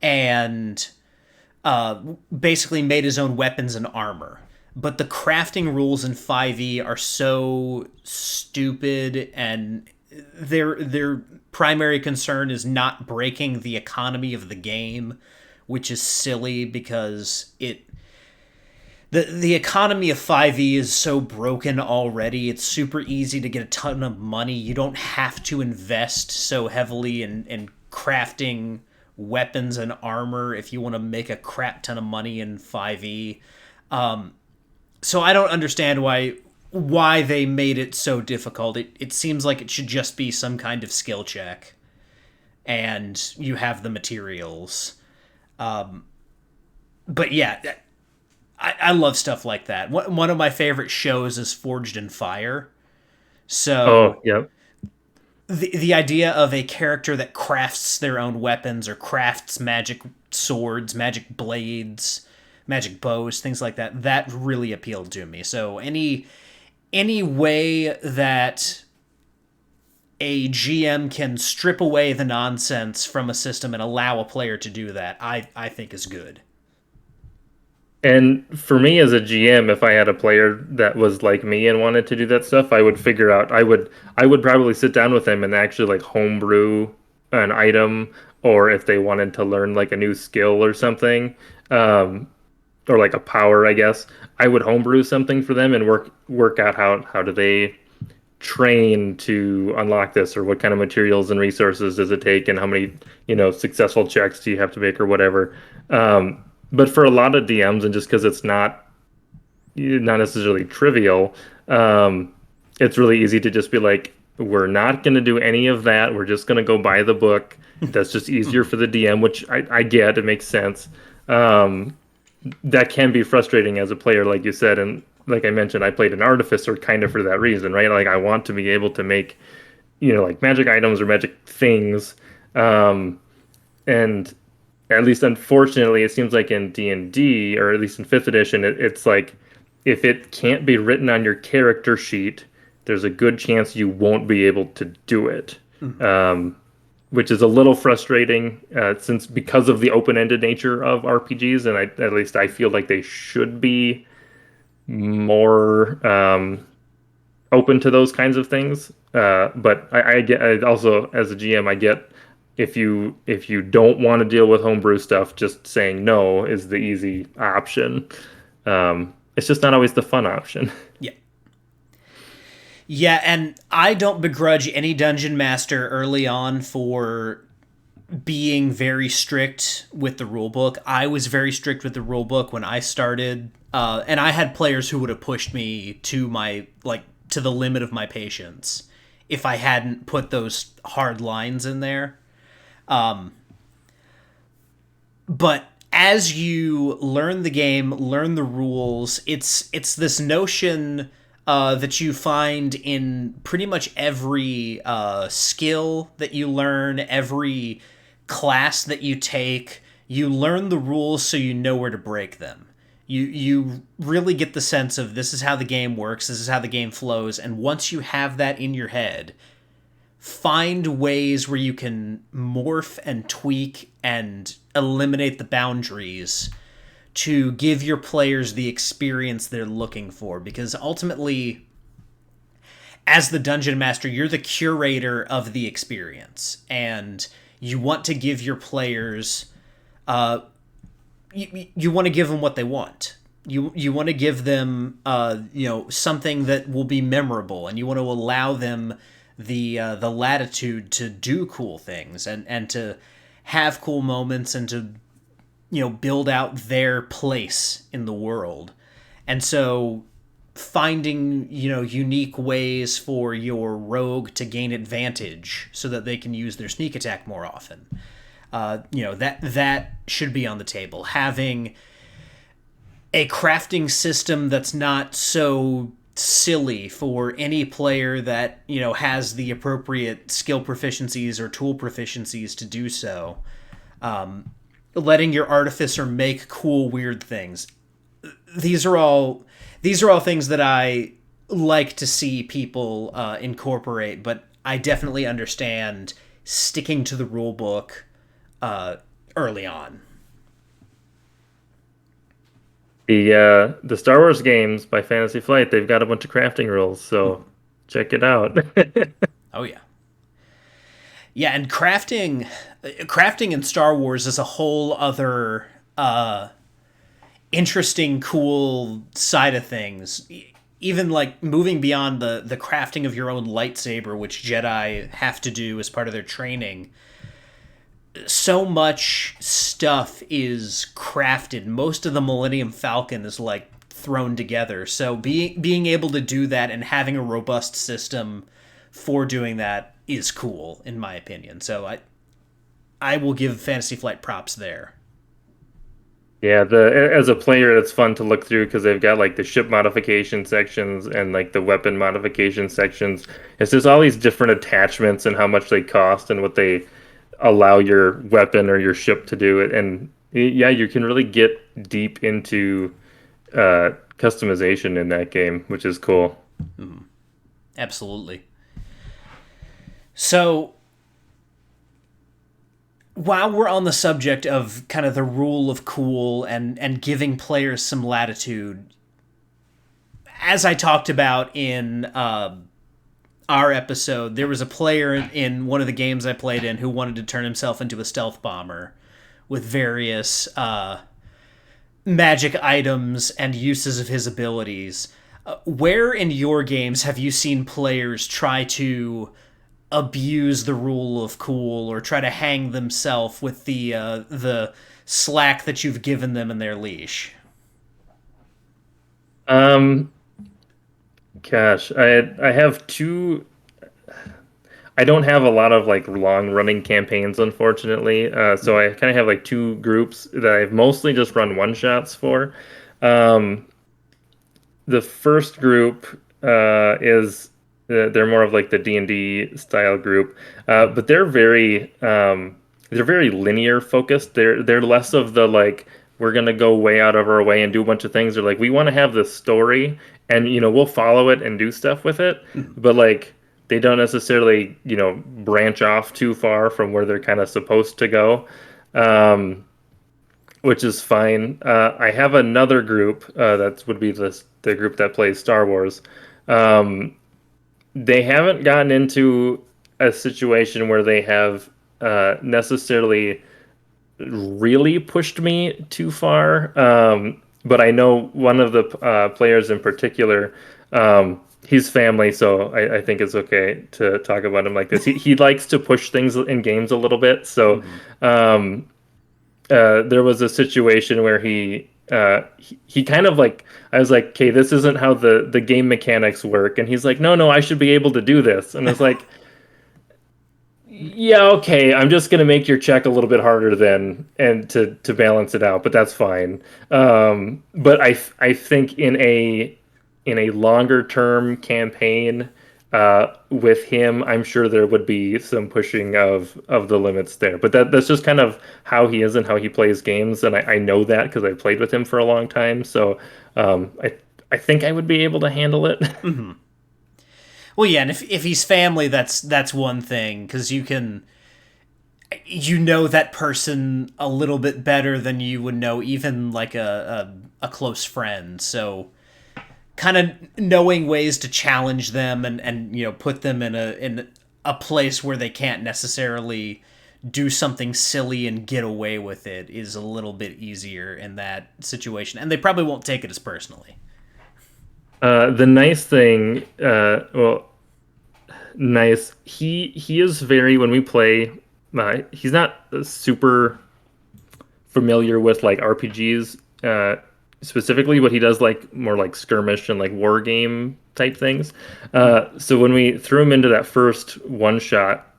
and basically made his own weapons and armor. But the crafting rules in 5e are so stupid, and their primary concern is not breaking the economy of the game, which is silly because the economy of 5e is so broken already. It's super easy to get a ton of money. You don't have to invest so heavily in crafting weapons and armor if you want to make a crap ton of money in 5e. So I don't understand why they made it so difficult. It seems like it should just be some kind of skill check, and you have the materials. But yeah, I love stuff like that. One of my favorite shows is Forged in Fire. So Oh, yep. the idea of a character that crafts their own weapons or crafts magic swords, magic blades, magic bows, things like that, that really appealed to me. So any way that a GM can strip away the nonsense from a system and allow a player to do that, I think is good. And for me as a GM, if I had a player that was like me and wanted to do that stuff, I would figure out I would probably sit down with them and actually like homebrew an item, or if they wanted to learn like a new skill or something, um, or like a power, I guess, I would homebrew something for them and work out how do they train to unlock this, or what kind of materials and resources does it take, and how many successful checks do you have to make, or whatever. But for a lot of DMs, and just because it's not necessarily trivial, it's really easy to just be like, we're not going to do any of that, we're just going to go buy the book. That's just easier for the DM, which I get, it makes sense. That can be frustrating as a player, like you said. And like I mentioned, I played an artificer kind of for that reason, right? Like, I want to be able to make, like magic items or magic things. And at least unfortunately, it seems like in D&D, or at least in 5th edition, it's like, if it can't be written on your character sheet, there's a good chance you won't be able to do it. Which is a little frustrating, since because of the open-ended nature of RPGs, and at least I feel like they should be more open to those kinds of things. But I also, as a GM, I get, if you don't want to deal with homebrew stuff, just saying no is the easy option. It's just not always the fun option. Yeah. Yeah, and I don't begrudge any dungeon master early on for being very strict with the rulebook. I was very strict with the rulebook when I started, and I had players who would have pushed me to to the limit of my patience if I hadn't put those hard lines in there. But as you learn the game, learn the rules, it's this notion that you find in pretty much every skill that you learn, every class that you take. You learn the rules so you know where to break them. You really get the sense of, this is how the game works, this is how the game flows, and once you have that in your head, find ways where you can morph and tweak and eliminate the boundaries to give your players the experience they're looking for. Because ultimately, as the dungeon master, you're the curator of the experience, and you want to give your players you want to give them what they want. You want to give them something that will be memorable, and you want to allow them the latitude to do cool things and to have cool moments, and to build out their place in the world. And so finding unique ways for your rogue to gain advantage so that they can use their sneak attack more often, that should be on the table. Having a crafting system that's not so silly for any player that, you know, has the appropriate skill proficiencies or tool proficiencies to do so. Letting your artificer make cool, weird things. These are all things that I like to see people incorporate, but I definitely understand sticking to the rule book early on. The Star Wars games by Fantasy Flight, they've got a bunch of crafting rules, so check it out. Oh yeah. Yeah, and crafting in Star Wars is a whole other interesting, cool side of things. Even like moving beyond the crafting of your own lightsaber, which Jedi have to do as part of their training. So much stuff is crafted. Most of the Millennium Falcon is like thrown together. So being able to do that and having a robust system for doing that is cool, in my opinion. So I will give Fantasy Flight props there. Yeah, as a player, it's fun to look through because they've got like the ship modification sections and like the weapon modification sections. It's just all these different attachments and how much they cost and what they allow your weapon or your ship to do it. And yeah, you can really get deep into customization in that game, which is cool. Absolutely. So, while we're on the subject of kind of the rule of cool and giving players some latitude, as I talked about in our episode, there was a player in one of the games I played in who wanted to turn himself into a stealth bomber with various magic items and uses of his abilities. Where in your games have you seen players try to abuse the rule of cool or try to hang themselves with the slack that you've given them in their leash? Gosh, I have two. I don't have a lot of like long running campaigns, unfortunately. So I kind of have like two groups that I've mostly just run one shots for. Um, the first group is they're more of like the D&D style group, but they're very linear focused. They're less of the like we're gonna go way out of our way and do a bunch of things. They're like we want to have this story, and we'll follow it and do stuff with it, but like they don't necessarily branch off too far from where they're kind of supposed to go. Which is fine. I have another group that would be the group that plays Star Wars. They haven't gotten into a situation where they have necessarily really pushed me too far. But I know one of the players in particular, he's family, so I think it's okay to talk about him like this. He likes to push things in games a little bit. So there was a situation where he kind of like I was like, okay, this isn't how the game mechanics work, and he's like, no, I should be able to do this, and I was like, yeah, okay, I'm just gonna make your check a little bit harder then, and to balance it out, but that's fine. But I think in a longer term campaign with him, I'm sure there would be some pushing of the limits there. But that's just kind of how he is and how he plays games, and I know that because I played with him for a long time. So I think I would be able to handle it. Well, yeah, and if he's family, that's one thing, because you know that person a little bit better than you would know even like a close friend. So kind of knowing ways to challenge them and put them in a place where they can't necessarily do something silly and get away with it is a little bit easier in that situation, and they probably won't take it as personally. The nice thing, nice. He is very when we play. He's not super familiar with like RPGs specifically, but he does like more like skirmish and like war game type things. So when we threw him into that first one shot,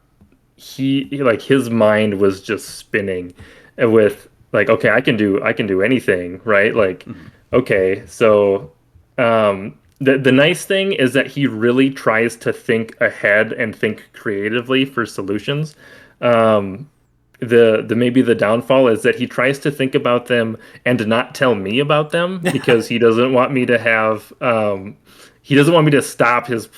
he like his mind was just spinning with like, okay, I can do anything, right? Like, okay, so the nice thing is that he really tries to think ahead and think creatively for solutions. Um, the maybe the downfall is that he tries to think about them and not tell me about them because he doesn't want me to have he doesn't want me to stop his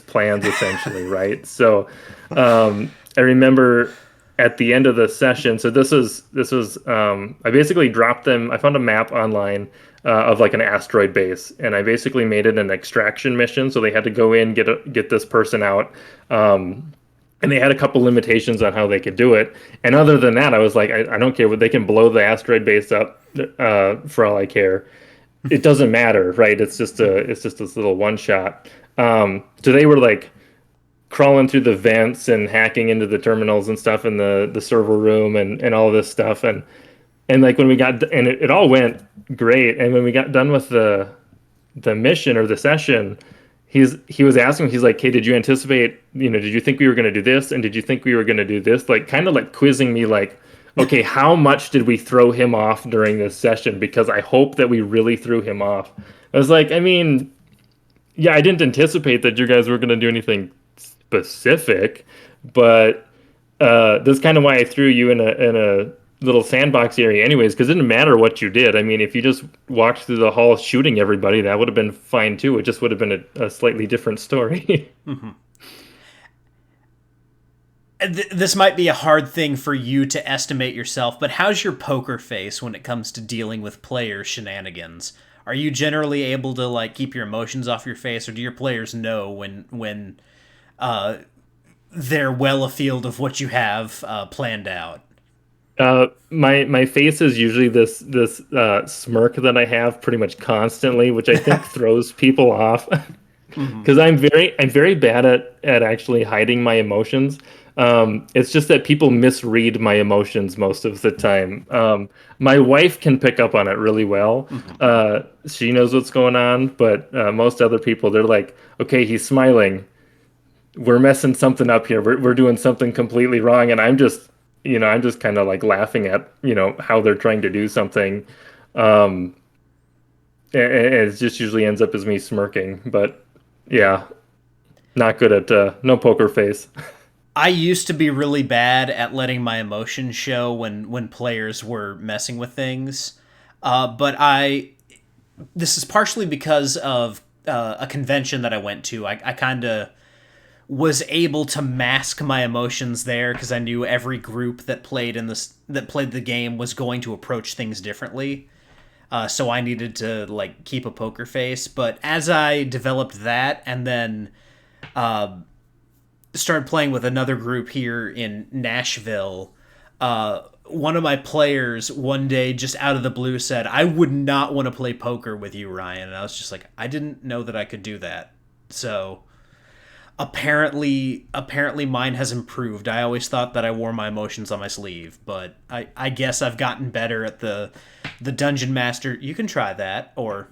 plans essentially, right? So I remember at the end of the session, so this was I basically dropped them. I found a map online of like an asteroid base, and I basically made it an extraction mission. So they had to go in, get this person out. And they had a couple limitations on how they could do it. And other than that, I was like, I don't care what they can blow the asteroid base up for all I care. It doesn't matter, right? It's just this little one shot. So they were like crawling through the vents and hacking into the terminals and stuff in the server room and all this stuff. And like when we got and it all went great. And when we got done with the mission or the session, he was asking, he's like, hey, did you anticipate, did you think we were going to do this, and did you think we were going to do this, like kind of like quizzing me, like, okay, how much did we throw him off during this session, because I hope that we really threw him off. I was like, I mean, yeah, I didn't anticipate that you guys were going to do anything specific, but that's kind of why I threw you in a little sandbox area anyways, because it didn't matter what you did. I mean, if you just walked through the hall shooting everybody, that would have been fine too. It just would have been a slightly different story. Mm-hmm. This might be a hard thing for you to estimate yourself, but how's your poker face when it comes to dealing with player shenanigans? Are you generally able to like keep your emotions off your face, or do your players know when they're well afield of what you have planned out? My face is usually this smirk that I have pretty much constantly, which I think throws people off because I'm very bad at actually hiding my emotions. It's just that people misread my emotions most of the time. My wife can pick up on it really well. She knows what's going on, but most other people, they're like, okay, he's smiling. We're messing something up here. We're doing something completely wrong, and I'm just kind of like laughing at, how they're trying to do something. And it just usually ends up as me smirking. But yeah, not good at no poker face. I used to be really bad at letting my emotions show when players were messing with things. But this is partially because of a convention that I went to. I kind of was able to mask my emotions there because I knew every group that played the game was going to approach things differently. So I needed to like keep a poker face. But as I developed that and then started playing with another group here in Nashville, one of my players one day just out of the blue said, "I would not want to play poker with you, Ryan." And I was just like, I didn't know that I could do that. So apparently mine has improved. I always thought that I wore my emotions on my sleeve, but I guess I've gotten better at the Dungeon Master. You can try that, or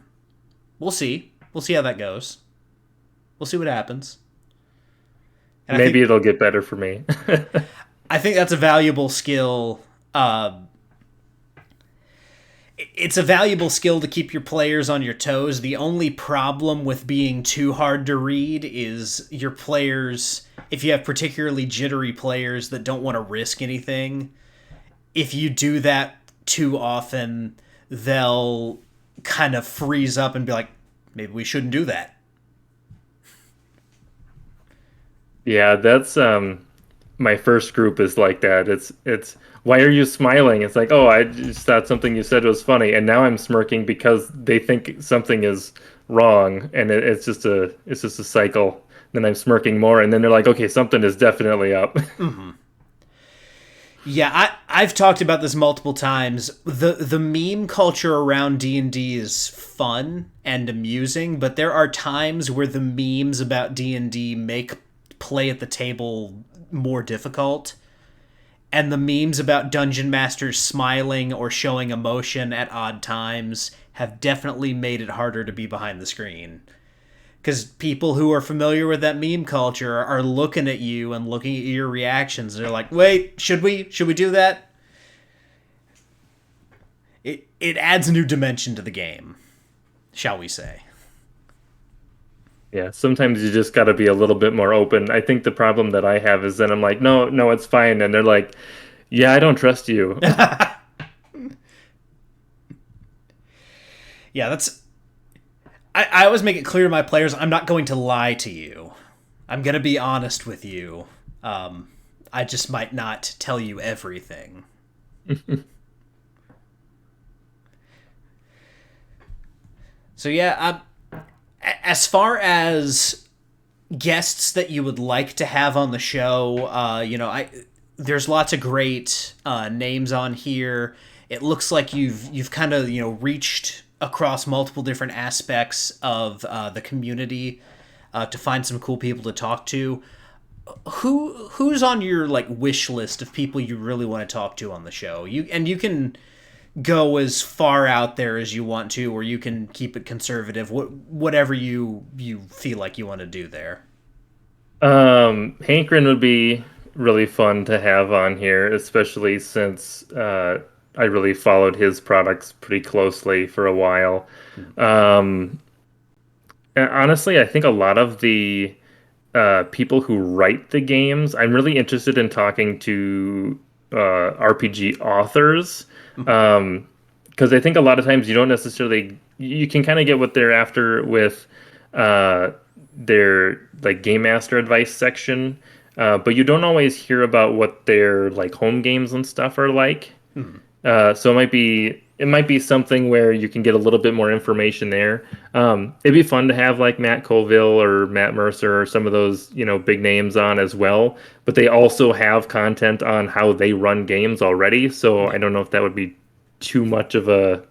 we'll see. We'll see how that goes. We'll see what happens. And Maybe it'll get better for me. I think that's a valuable skill. It's a valuable skill to keep your players on your toes. The only problem with being too hard to read is your players, if you have particularly jittery players that don't want to risk anything, if you do that too often, they'll kind of freeze up and be like, maybe we shouldn't do that. Yeah, that's my first group is like that. It's why are you smiling? It's like, oh, I just thought something you said was funny, and now I'm smirking because they think something is wrong, and it's just a cycle. Then I'm smirking more, and then they're like, okay, something is definitely up. Mm-hmm. Yeah, I've talked about this multiple times. The meme culture around D&D is fun and amusing, but there are times where the memes about D&D make play at the table more difficult. And the memes about dungeon masters smiling or showing emotion at odd times have definitely made it harder to be behind the screen. Because people who are familiar with that meme culture are looking at you and looking at your reactions. They're like, wait, should we do that? It adds a new dimension to the game. shall we say. Yeah, sometimes you just got to be a little bit more open. I think the problem that I have is that I'm like, no, no, it's fine. And they're like, yeah, I don't trust you. Yeah, that's. I always make it clear to my players I'm not going to lie to you. I'm going to be honest with you. I just might not tell you everything. So, yeah, as far as guests that you would like to have on the show, there's lots of great names on here. It looks like you've kind of reached across multiple different aspects of the community to find some cool people to talk to. Who's on your wish list of people you really want to talk to on the show? You can go as far out there as you want to, or you can keep it conservative. Whatever you feel like you want to do there. Hankrin would be really fun to have on here, especially since I really followed his products pretty closely for a while. And honestly, I think a lot of the people who write the games, I'm really interested in talking to RPG authors. Because I think a lot of times you don't necessarily, you can kind of get what they're after with their game master advice section, but you don't always hear about what their home games and stuff are like. So it might be something where you can get a little bit more information there. It'd be fun to have Matt Colville or Matt Mercer or some of those big names on as well. But they also have content on how they run games already. So I don't know if that would be too much of a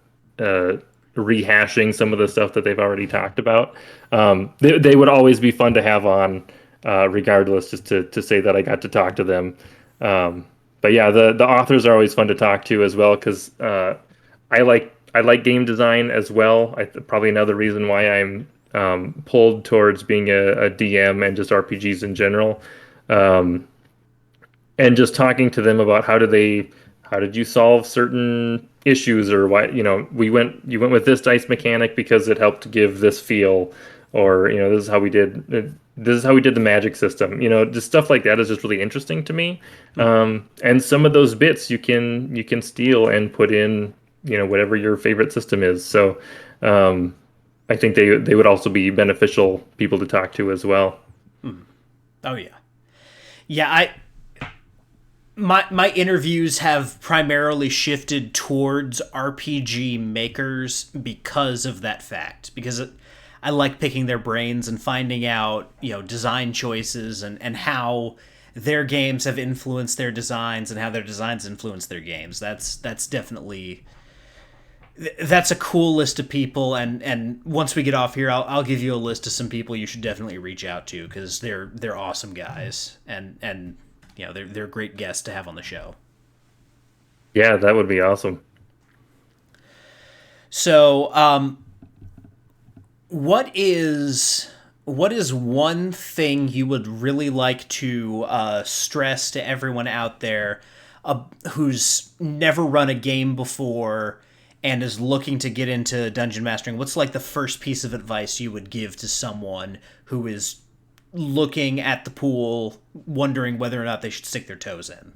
rehashing some of the stuff that they've already talked about. They would always be fun to have on, regardless, just to say that I got to talk to them. But yeah, the authors are always fun to talk to as well because I like game design as well. Probably another reason why I'm pulled towards being a DM and just RPGs in general. And just talking to them about how did you solve certain issues, or why you went with this dice mechanic because it helped give this feel, or this is how we did the magic system. Just stuff like that is just really interesting to me. And some of those bits you can steal and put in whatever your favorite system is. So I think they would also be beneficial people to talk to as well. Oh yeah. My interviews have primarily shifted towards RPG makers because of that fact. Because I like picking their brains and finding out, design choices and how their games have influenced their designs and how their designs influence their games. That's definitely that's a cool list of people. And once we get off here, I'll give you a list of some people you should definitely reach out to because they're awesome guys and they're great guests to have on the show. Yeah, that would be awesome. So, what is one thing you would really like to stress to everyone out there who's never run a game before and is looking to get into dungeon mastering? What's the first piece of advice you would give to someone who is looking at the pool, wondering whether or not they should stick their toes in?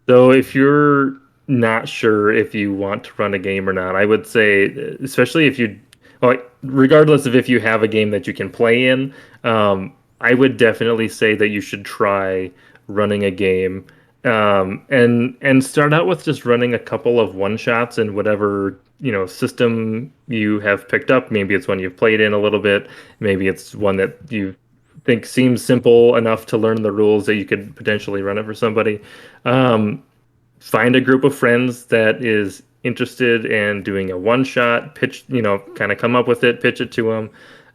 So if you're not sure if you want to run a game or not, I would say, especially if regardless of if you have a game that you can play in, I would definitely say that you should try running a game, and start out with just running a couple of one shots in whatever system you have picked up. Maybe it's one you've played in a little bit. Maybe it's one that you think seems simple enough to learn the rules that you could potentially run it for somebody. Find a group of friends that is interested in doing a one shot pitch, kind of come up with it, pitch it to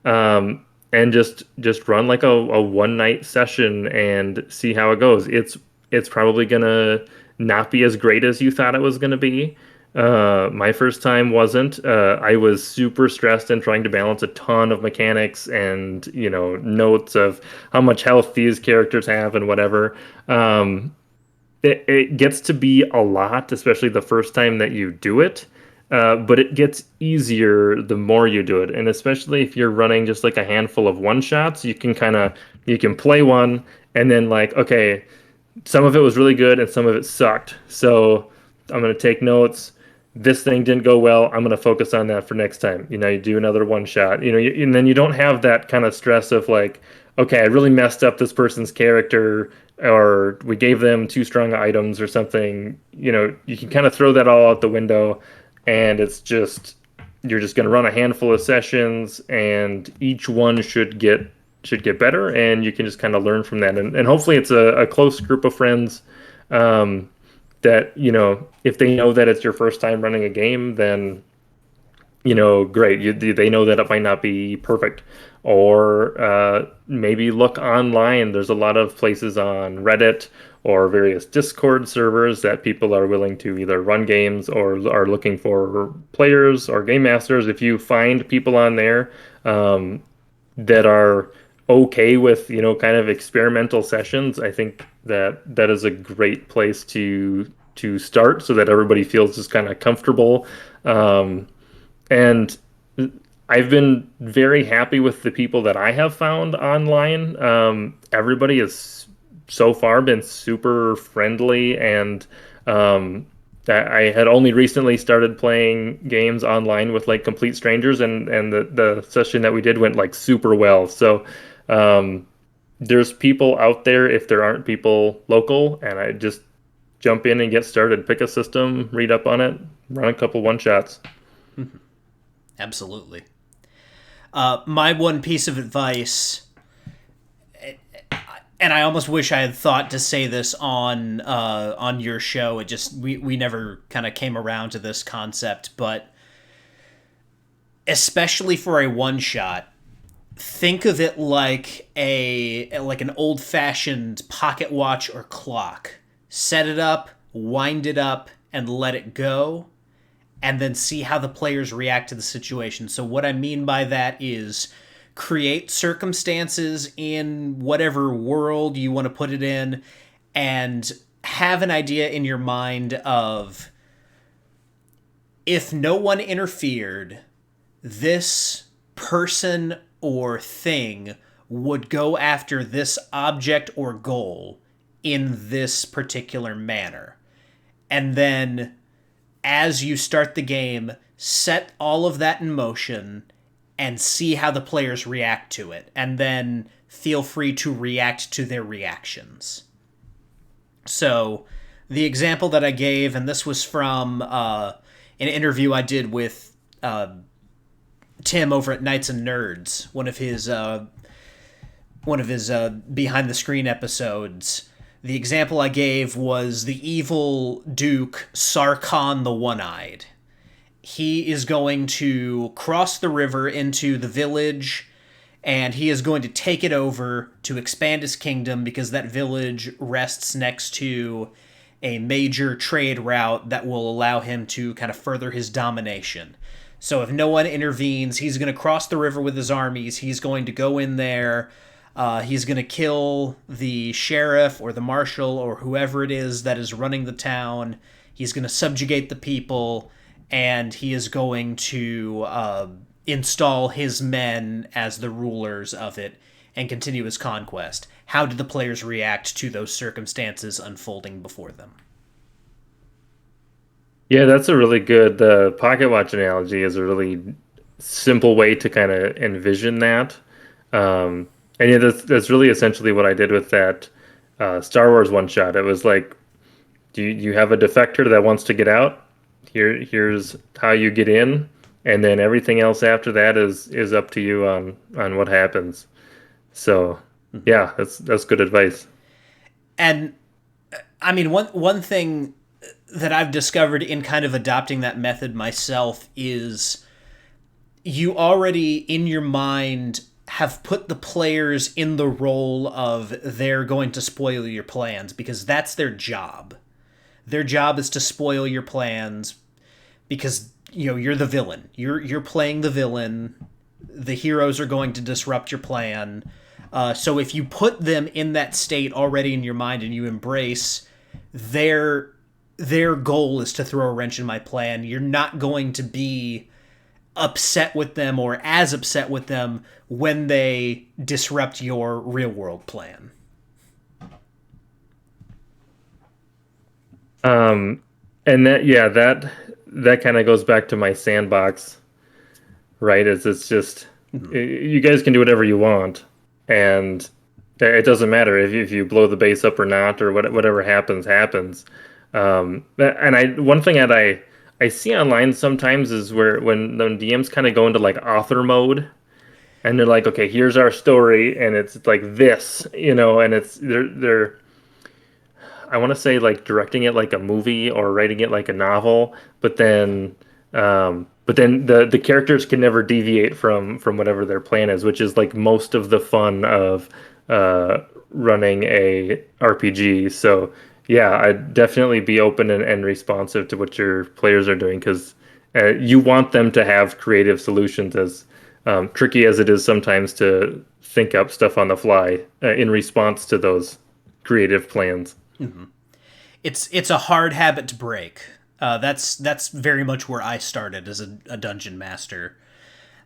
them, and just run a one night session and see how it goes. It's probably gonna not be as great as you thought it was gonna be. My first time wasn't. I was super stressed and trying to balance a ton of mechanics and notes of how much health these characters have and whatever. It gets to be a lot, especially the first time that you do it. but it gets easier the more you do it. And especially if you're running just like a handful of one shots, you can play one and then like, okay, some of it was really good and some of it sucked. So I'm going to take notes. This thing didn't go well. I'm going to focus on that for next time. You do another one shot, and then you don't have that kind of stress of like, okay, I really messed up this person's character, or we gave them too strong items or something. You can kind of throw that all out the window, and you're just going to run a handful of sessions, and each one should get better, and you can just kind of learn from that. And hopefully it's a close group of friends, that, if they know that it's your first time running a game, then, great. They know that it might not be perfect. Or maybe look online. There's a lot of places on Reddit or various Discord servers that people are willing to either run games or are looking for players or game masters. If you find people on there that are okay with kind of experimental sessions, I think that is a great place to start, so that everybody feels just kind of comfortable. And I've been very happy with the people that I have found online. Everybody has so far been super friendly, and I had only recently started playing games online with like complete strangers, and the session that we did went like super well. So there's people out there if there aren't people local, and I just jump in and get started. Pick a system, read up on it, run a couple one shots. Absolutely. My one piece of advice, and I almost wish I had thought to say this on your show. It just we never kind of came around to this concept, but especially for a one shot, think of it like an old fashioned pocket watch or clock. Set it up, wind it up, and let it go, and then see how the players react to the situation. So what I mean by that is create circumstances in whatever world you want to put it in, and have an idea in your mind of, if no one interfered, this person or thing would go after this object or goal in this particular manner. And then as you start the game, set all of that in motion and see how the players react to it. And then feel free to react to their reactions. So the example that I gave, and this was from an interview I did with Tim over at Knights and Nerds, one of his behind the screen episodes. The example I gave was the evil Duke Sarkhan the One-Eyed. He is going to cross the river into the village, and he is going to take it over to expand his kingdom, because that village rests next to a major trade route that will allow him to kind of further his domination. So if no one intervenes, he's going to cross the river with his armies. He's going to go in there. He's going to kill the sheriff or the marshal or whoever it is that is running the town. He's going to subjugate the people, and he is going to install his men as the rulers of it and continue his conquest. How did the players react to those circumstances unfolding before them? Yeah, that's a really good. The pocket watch analogy is a really simple way to kind of envision that. And yeah, that's really essentially what I did with that Star Wars one shot. It was like, do you have a defector that wants to get out? Here's how you get in, and then everything else after that is up to you on what happens. So yeah, that's good advice. And I mean, one thing that I've discovered in kind of adopting that method myself is you already in your mind have put the players in the role of they're going to spoil your plans, because that's their job. Their job is to spoil your plans because, you're the villain. You're playing the villain. The heroes are going to disrupt your plan. So if you put them in that state already in your mind and you embrace their their goal is to throw a wrench in my plan, you're not going to be upset with them or as upset with them when they disrupt your real world plan. And that kind of goes back to my sandbox, right? It's just you guys can do whatever you want, and it doesn't matter if you blow the base up or not, or whatever happens. And one thing that I see online sometimes is where when the DMs kind of go into like author mode, and they're like, okay, here's our story, and it's like this, and it's they're I want to say like directing it like a movie or writing it like a novel, but then the characters can never deviate from whatever their plan is, which is like most of the fun of running a RPG. So yeah, I'd definitely be open and responsive to what your players are doing, because you want them to have creative solutions, as tricky as it is sometimes to think up stuff on the fly in response to those creative plans. It's a hard habit to break. That's very much where I started as a dungeon master.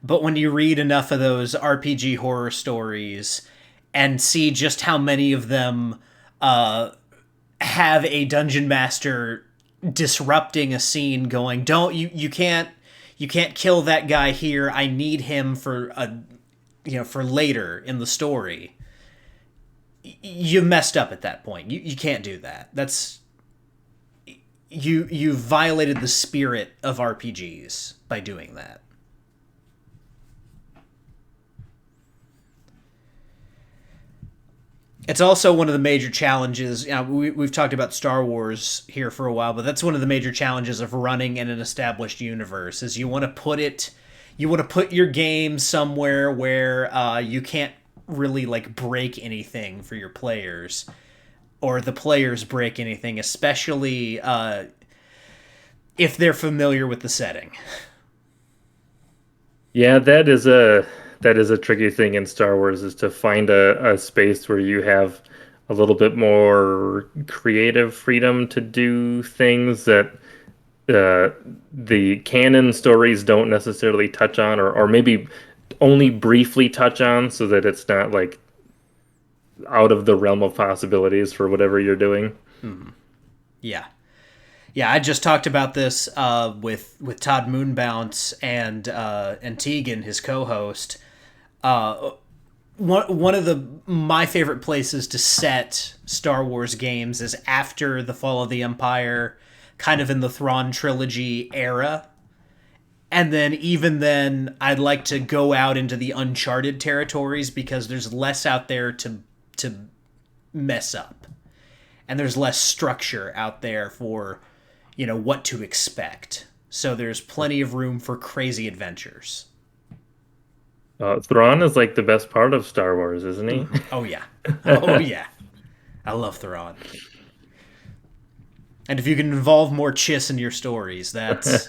But when you read enough of those RPG horror stories and see just how many of them have a dungeon master disrupting a scene, going, "Don't you can't kill that guy here. I need him for for later in the story." You messed up at that point. You can't do that. That's you violated the spirit of RPGs by doing that. It's also one of the major challenges. We've talked about Star Wars here for a while, but that's one of the major challenges of running in an established universe. Is you want to put your game somewhere where you can't really like break anything for your players, or the players break anything, especially if they're familiar with the setting. Yeah, that is a tricky thing in Star Wars, is to find a space where you have a little bit more creative freedom to do things that the canon stories don't necessarily touch on, or maybe only briefly touch on, so that it's not like out of the realm of possibilities for whatever you're doing. Yeah. Yeah, I just talked about this with Todd Moonbounce and Tegan, his co-host. One of my favorite places to set Star Wars games is after the fall of the Empire, kind of in the Thrawn trilogy era. And then even then, I'd like to go out into the uncharted territories, because there's less out there to mess up. And there's less structure out there for, what to expect. So there's plenty of room for crazy adventures. Thrawn is like the best part of Star Wars, isn't he? Oh, yeah. Oh, yeah. I love Thrawn. And if you can involve more Chiss in your stories, that's...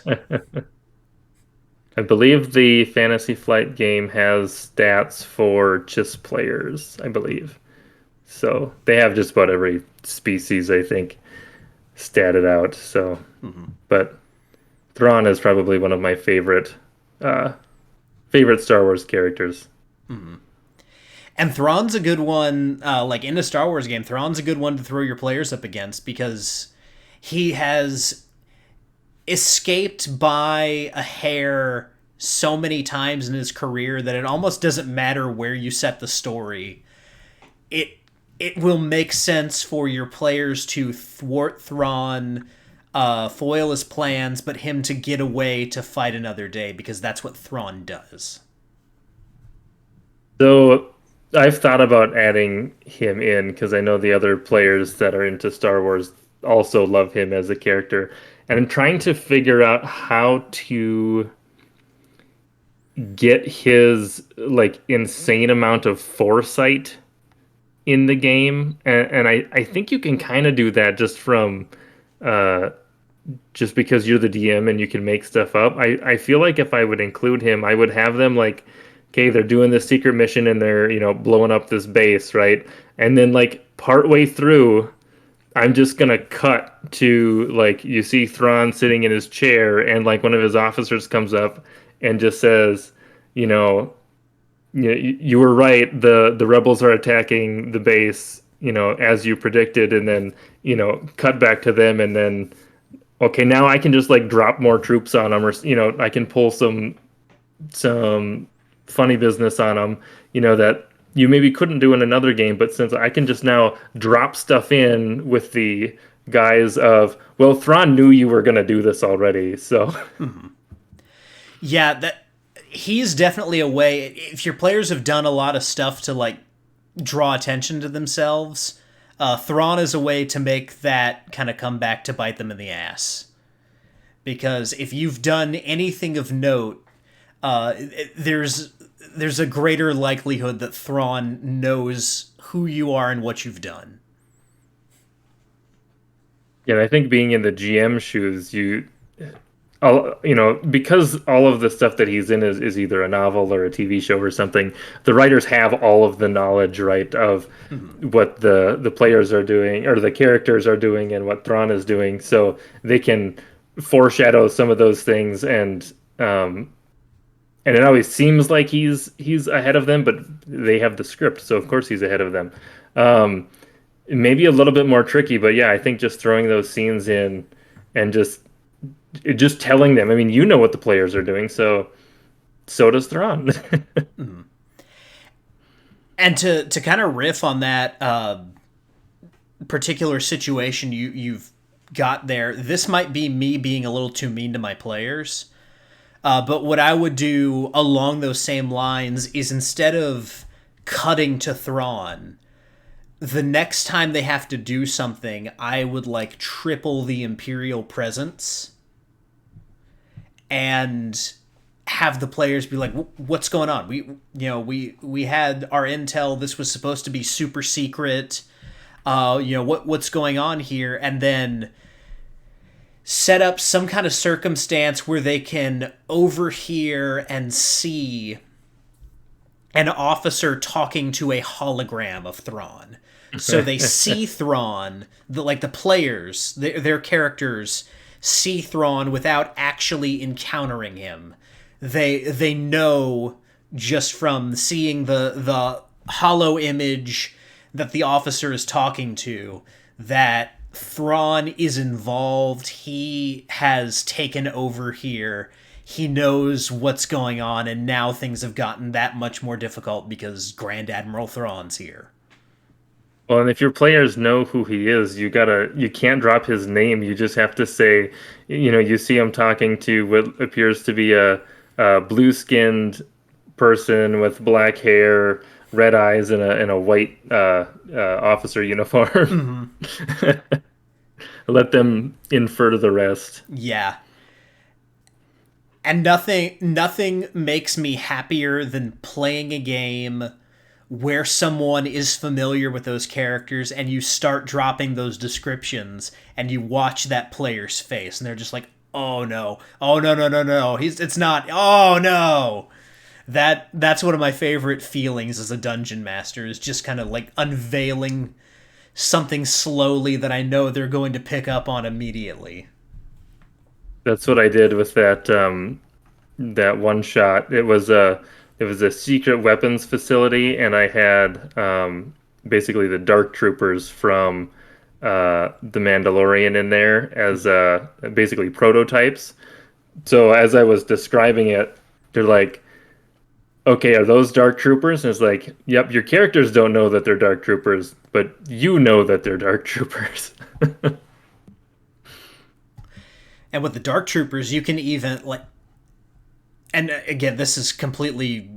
I believe the Fantasy Flight game has stats for Chiss players, I believe. So they have just about every species, I think, statted out. So, but Thrawn is probably one of my favorite Star Wars characters. And Thrawn's a good one, like in a Star Wars game, Thrawn's a good one to throw your players up against, because he has escaped by a hair so many times in his career that it almost doesn't matter where you set the story. It will make sense for your players to thwart Thrawn, foil his plans, but him to get away to fight another day, because that's what Thrawn does. So I've thought about adding him in, because I know the other players that are into Star Wars also love him as a character. And I'm trying to figure out how to get his like insane amount of foresight in the game. And I think you can kind of do that just from just because you're the DM and you can make stuff up. I feel like if I would include him, I would have them like, okay, they're doing this secret mission and they're, blowing up this base, right? And then like partway through, I'm just gonna cut to like you see Thrawn sitting in his chair, and like one of his officers comes up and just says, you know, you were right. The rebels are attacking the base, as you predicted, and then cut back to them, and then okay, now I can just like drop more troops on them, or I can pull some funny business on them, that you maybe couldn't do in another game, but since I can just now drop stuff in with the guise of, well, Thrawn knew you were going to do this already, so. Yeah, that he's definitely a way. If your players have done a lot of stuff to like draw attention to themselves, Thrawn is a way to make that kind of come back to bite them in the ass. Because if you've done anything of note, there's a greater likelihood that Thrawn knows who you are and what you've done. Yeah, and I think being in the GM shoes, because all of the stuff that he's in is either a novel or a TV show or something, the writers have all of the knowledge, right, of what the players are doing or the characters are doing and what Thrawn is doing, so they can foreshadow some of those things, and it always seems like he's ahead of them, but they have the script, so of course he's ahead of them. Maybe a little bit more tricky, but yeah, I think just throwing those scenes in and just telling them. I mean, you know what the players are doing, so does Thrawn. And to kind of riff on that particular situation you've got there, this might be me being a little too mean to my players. But what I would do along those same lines is instead of cutting to Thrawn, the next time they have to do something, I would like triple the Imperial presence and have the players be like, what's going on? We had our intel. This was supposed to be super secret. What's going on here? And then set up some kind of circumstance where they can overhear and see an officer talking to a hologram of Thrawn. So they see Thrawn, the players, their characters see Thrawn without actually encountering him. They know just from seeing the hollow image that the officer is talking to that Thrawn is involved. He has taken over here. He knows what's going on, and now things have gotten that much more difficult because Grand Admiral Thrawn's here. Well, and if your players know who he is, you can't drop his name. You just have to say, you see him talking to what appears to be a blue-skinned person with black hair, red eyes, and a white officer uniform. Mm-hmm. Let them infer the rest. Yeah. And nothing makes me happier than playing a game where someone is familiar with those characters and you start dropping those descriptions and you watch that player's face and they're just like, oh no, no. It's not, oh no. That's one of my favorite feelings as a dungeon master, is just kind of like unveiling something slowly that I know they're going to pick up on immediately. That's what I did with that one shot. It was a secret weapons facility, and I had basically the Dark Troopers from The Mandalorian in there as basically prototypes. So as I was describing it, they're like, okay, are those Dark Troopers? And it's like, yep, your characters don't know that they're Dark Troopers, but you know that they're Dark Troopers. And with the Dark Troopers, you can even, like... And again, this is completely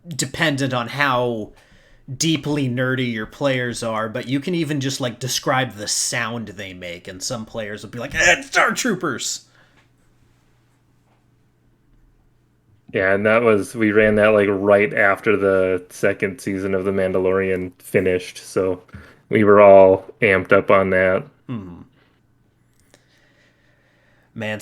dependent on how deeply nerdy your players are, but you can even just, like, describe the sound they make, and some players will be like, it's Dark Troopers! Yeah, and we ran that like right after the second season of The Mandalorian finished, so we were all amped up on that. Mm-hmm. Man,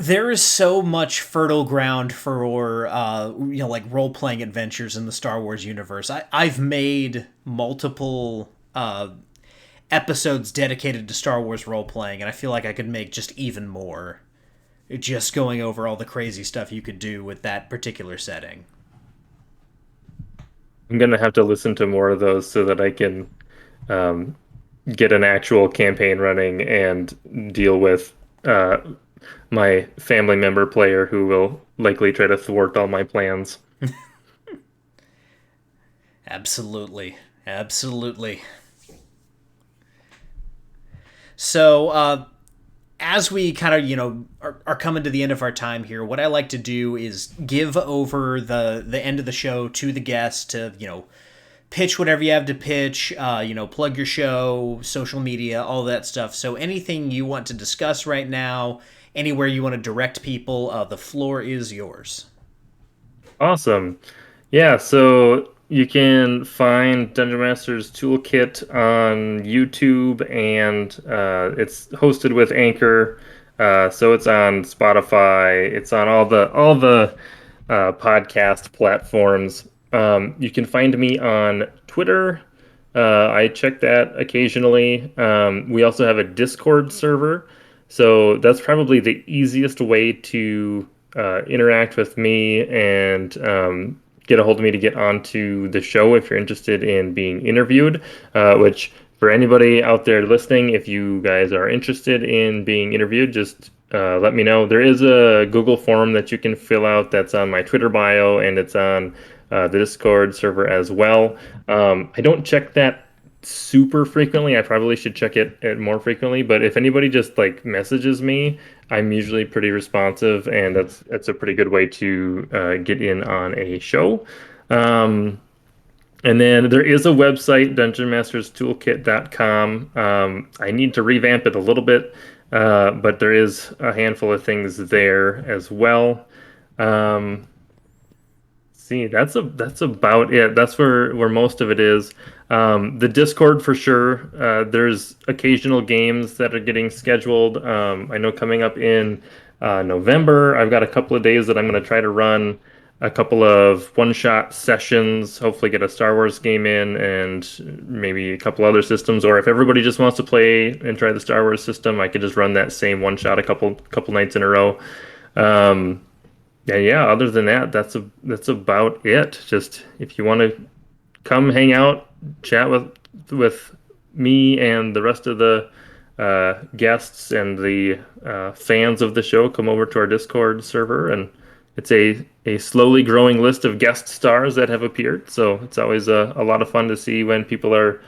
there is so much fertile ground for like role-playing adventures in the Star Wars universe. I've made multiple episodes dedicated to Star Wars role playing, and I feel like I could make just even more. Just going over all the crazy stuff you could do with that particular setting. I'm gonna have to listen to more of those so that I can um, get an actual campaign running and deal with uh, my family member player who will likely try to thwart all my plans. Absolutely. Absolutely. So, as we kind of, are coming to the end of our time here, what I like to do is give over the end of the show to the guests to, pitch whatever you have to pitch, plug your show, social media, all that stuff. So anything you want to discuss right now, anywhere you want to direct people, the floor is yours. Awesome. Yeah, so you can find Dungeon Master's Toolkit on YouTube, and it's hosted with Anchor. So it's on Spotify. It's on all the podcast platforms. You can find me on Twitter. I check that occasionally. We also have a Discord server, so that's probably the easiest way to interact with me and get a hold of me to get onto the show if you're interested in being interviewed. Which, for anybody out there listening, if you guys are interested in being interviewed, just let me know. There is a Google form that you can fill out that's on my Twitter bio, and it's on the Discord server as well. I don't check that super frequently. I probably should check it more frequently, but if anybody just like messages me, I'm usually pretty responsive, and that's a pretty good way to get in on a show. Um, and then there is a website, dungeonmasterstoolkit.com. I need to revamp it a little bit, but there is a handful of things there as well. Um, See, that's about it. That's where most of it is. The Discord for sure. There's occasional games that are getting scheduled. I know coming up in November, I've got a couple of days that I'm going to try to run a couple of one-shot sessions. Hopefully, get a Star Wars game in and maybe a couple other systems. Or if everybody just wants to play and try the Star Wars system, I could just run that same one-shot a couple nights in a row. Um, yeah, other than that, that's about it. Just if you want to come hang out, chat with me and the rest of the guests and the fans of the show, come over to our Discord server, and it's a slowly growing list of guest stars that have appeared. So it's always a lot of fun to see when people are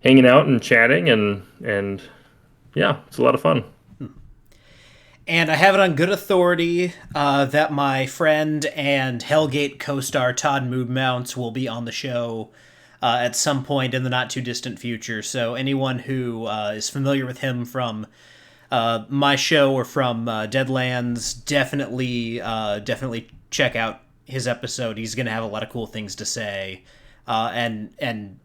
hanging out and chatting, and yeah, it's a lot of fun. And I have it on good authority that my friend and Hellgate co-star Todd Moodmounts will be on the show at some point in the not-too-distant future. So anyone who is familiar with him from my show or from Deadlands, definitely check out his episode. He's going to have a lot of cool things to say. And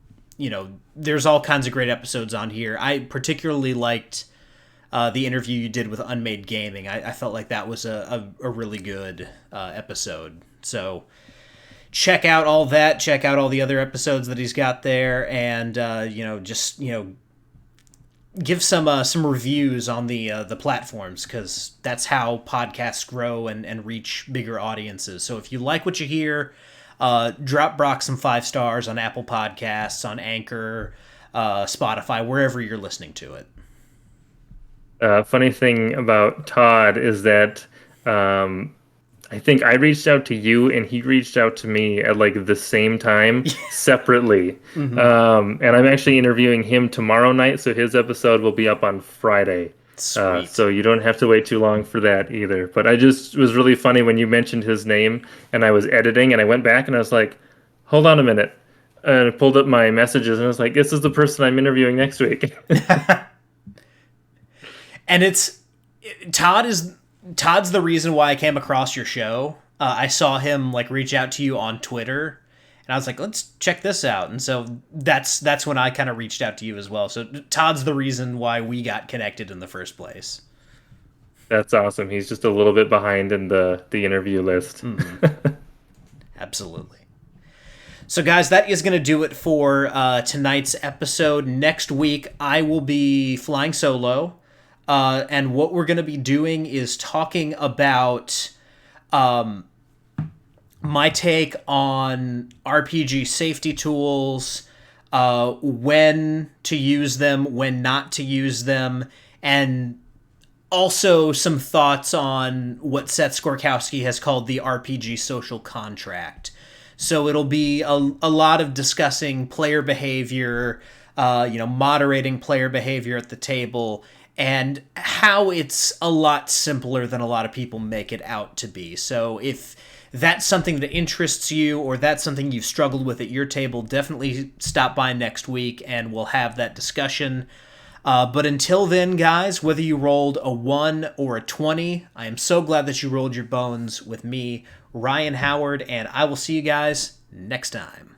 there's all kinds of great episodes on here. I particularly liked the interview you did with Unmade Gaming. I felt like that was a really good episode. So check out all that. Check out all the other episodes that he's got there, and give some reviews on the platforms, because that's how podcasts grow and reach bigger audiences. So if you like what you hear, drop Brock some 5 stars on Apple Podcasts, on Anchor, Spotify, wherever you're listening to it. Funny thing about Todd is that I think I reached out to you and he reached out to me at like the same time separately. Mm-hmm. And I'm actually interviewing him tomorrow night, so his episode will be up on Friday. Sweet. So you don't have to wait too long for that either. But I just was really funny when you mentioned his name, and I was editing and I went back and I was like, hold on a minute. And I pulled up my messages and I was like, this is the person I'm interviewing next week. And Todd's the reason why I came across your show. I saw him like reach out to you on Twitter, and I was like, let's check this out. And so that's when I kind of reached out to you as well. So Todd's the reason why we got connected in the first place. That's awesome. He's just a little bit behind in the interview list. Mm-hmm. Absolutely. So, guys, that is going to do it for tonight's episode. Next week, I will be flying solo. And what we're going to be doing is talking about my take on RPG safety tools, when to use them, when not to use them, and also some thoughts on what Seth Skorkowski has called the RPG social contract. So it'll be a lot of discussing player behavior, moderating player behavior at the table, and how it's a lot simpler than a lot of people make it out to be. So if that's something that interests you, or that's something you've struggled with at your table, definitely stop by next week and we'll have that discussion. But until then, guys, whether you rolled a 1 or a 20, I am so glad that you rolled your bones with me, Ryan Howard, and I will see you guys next time.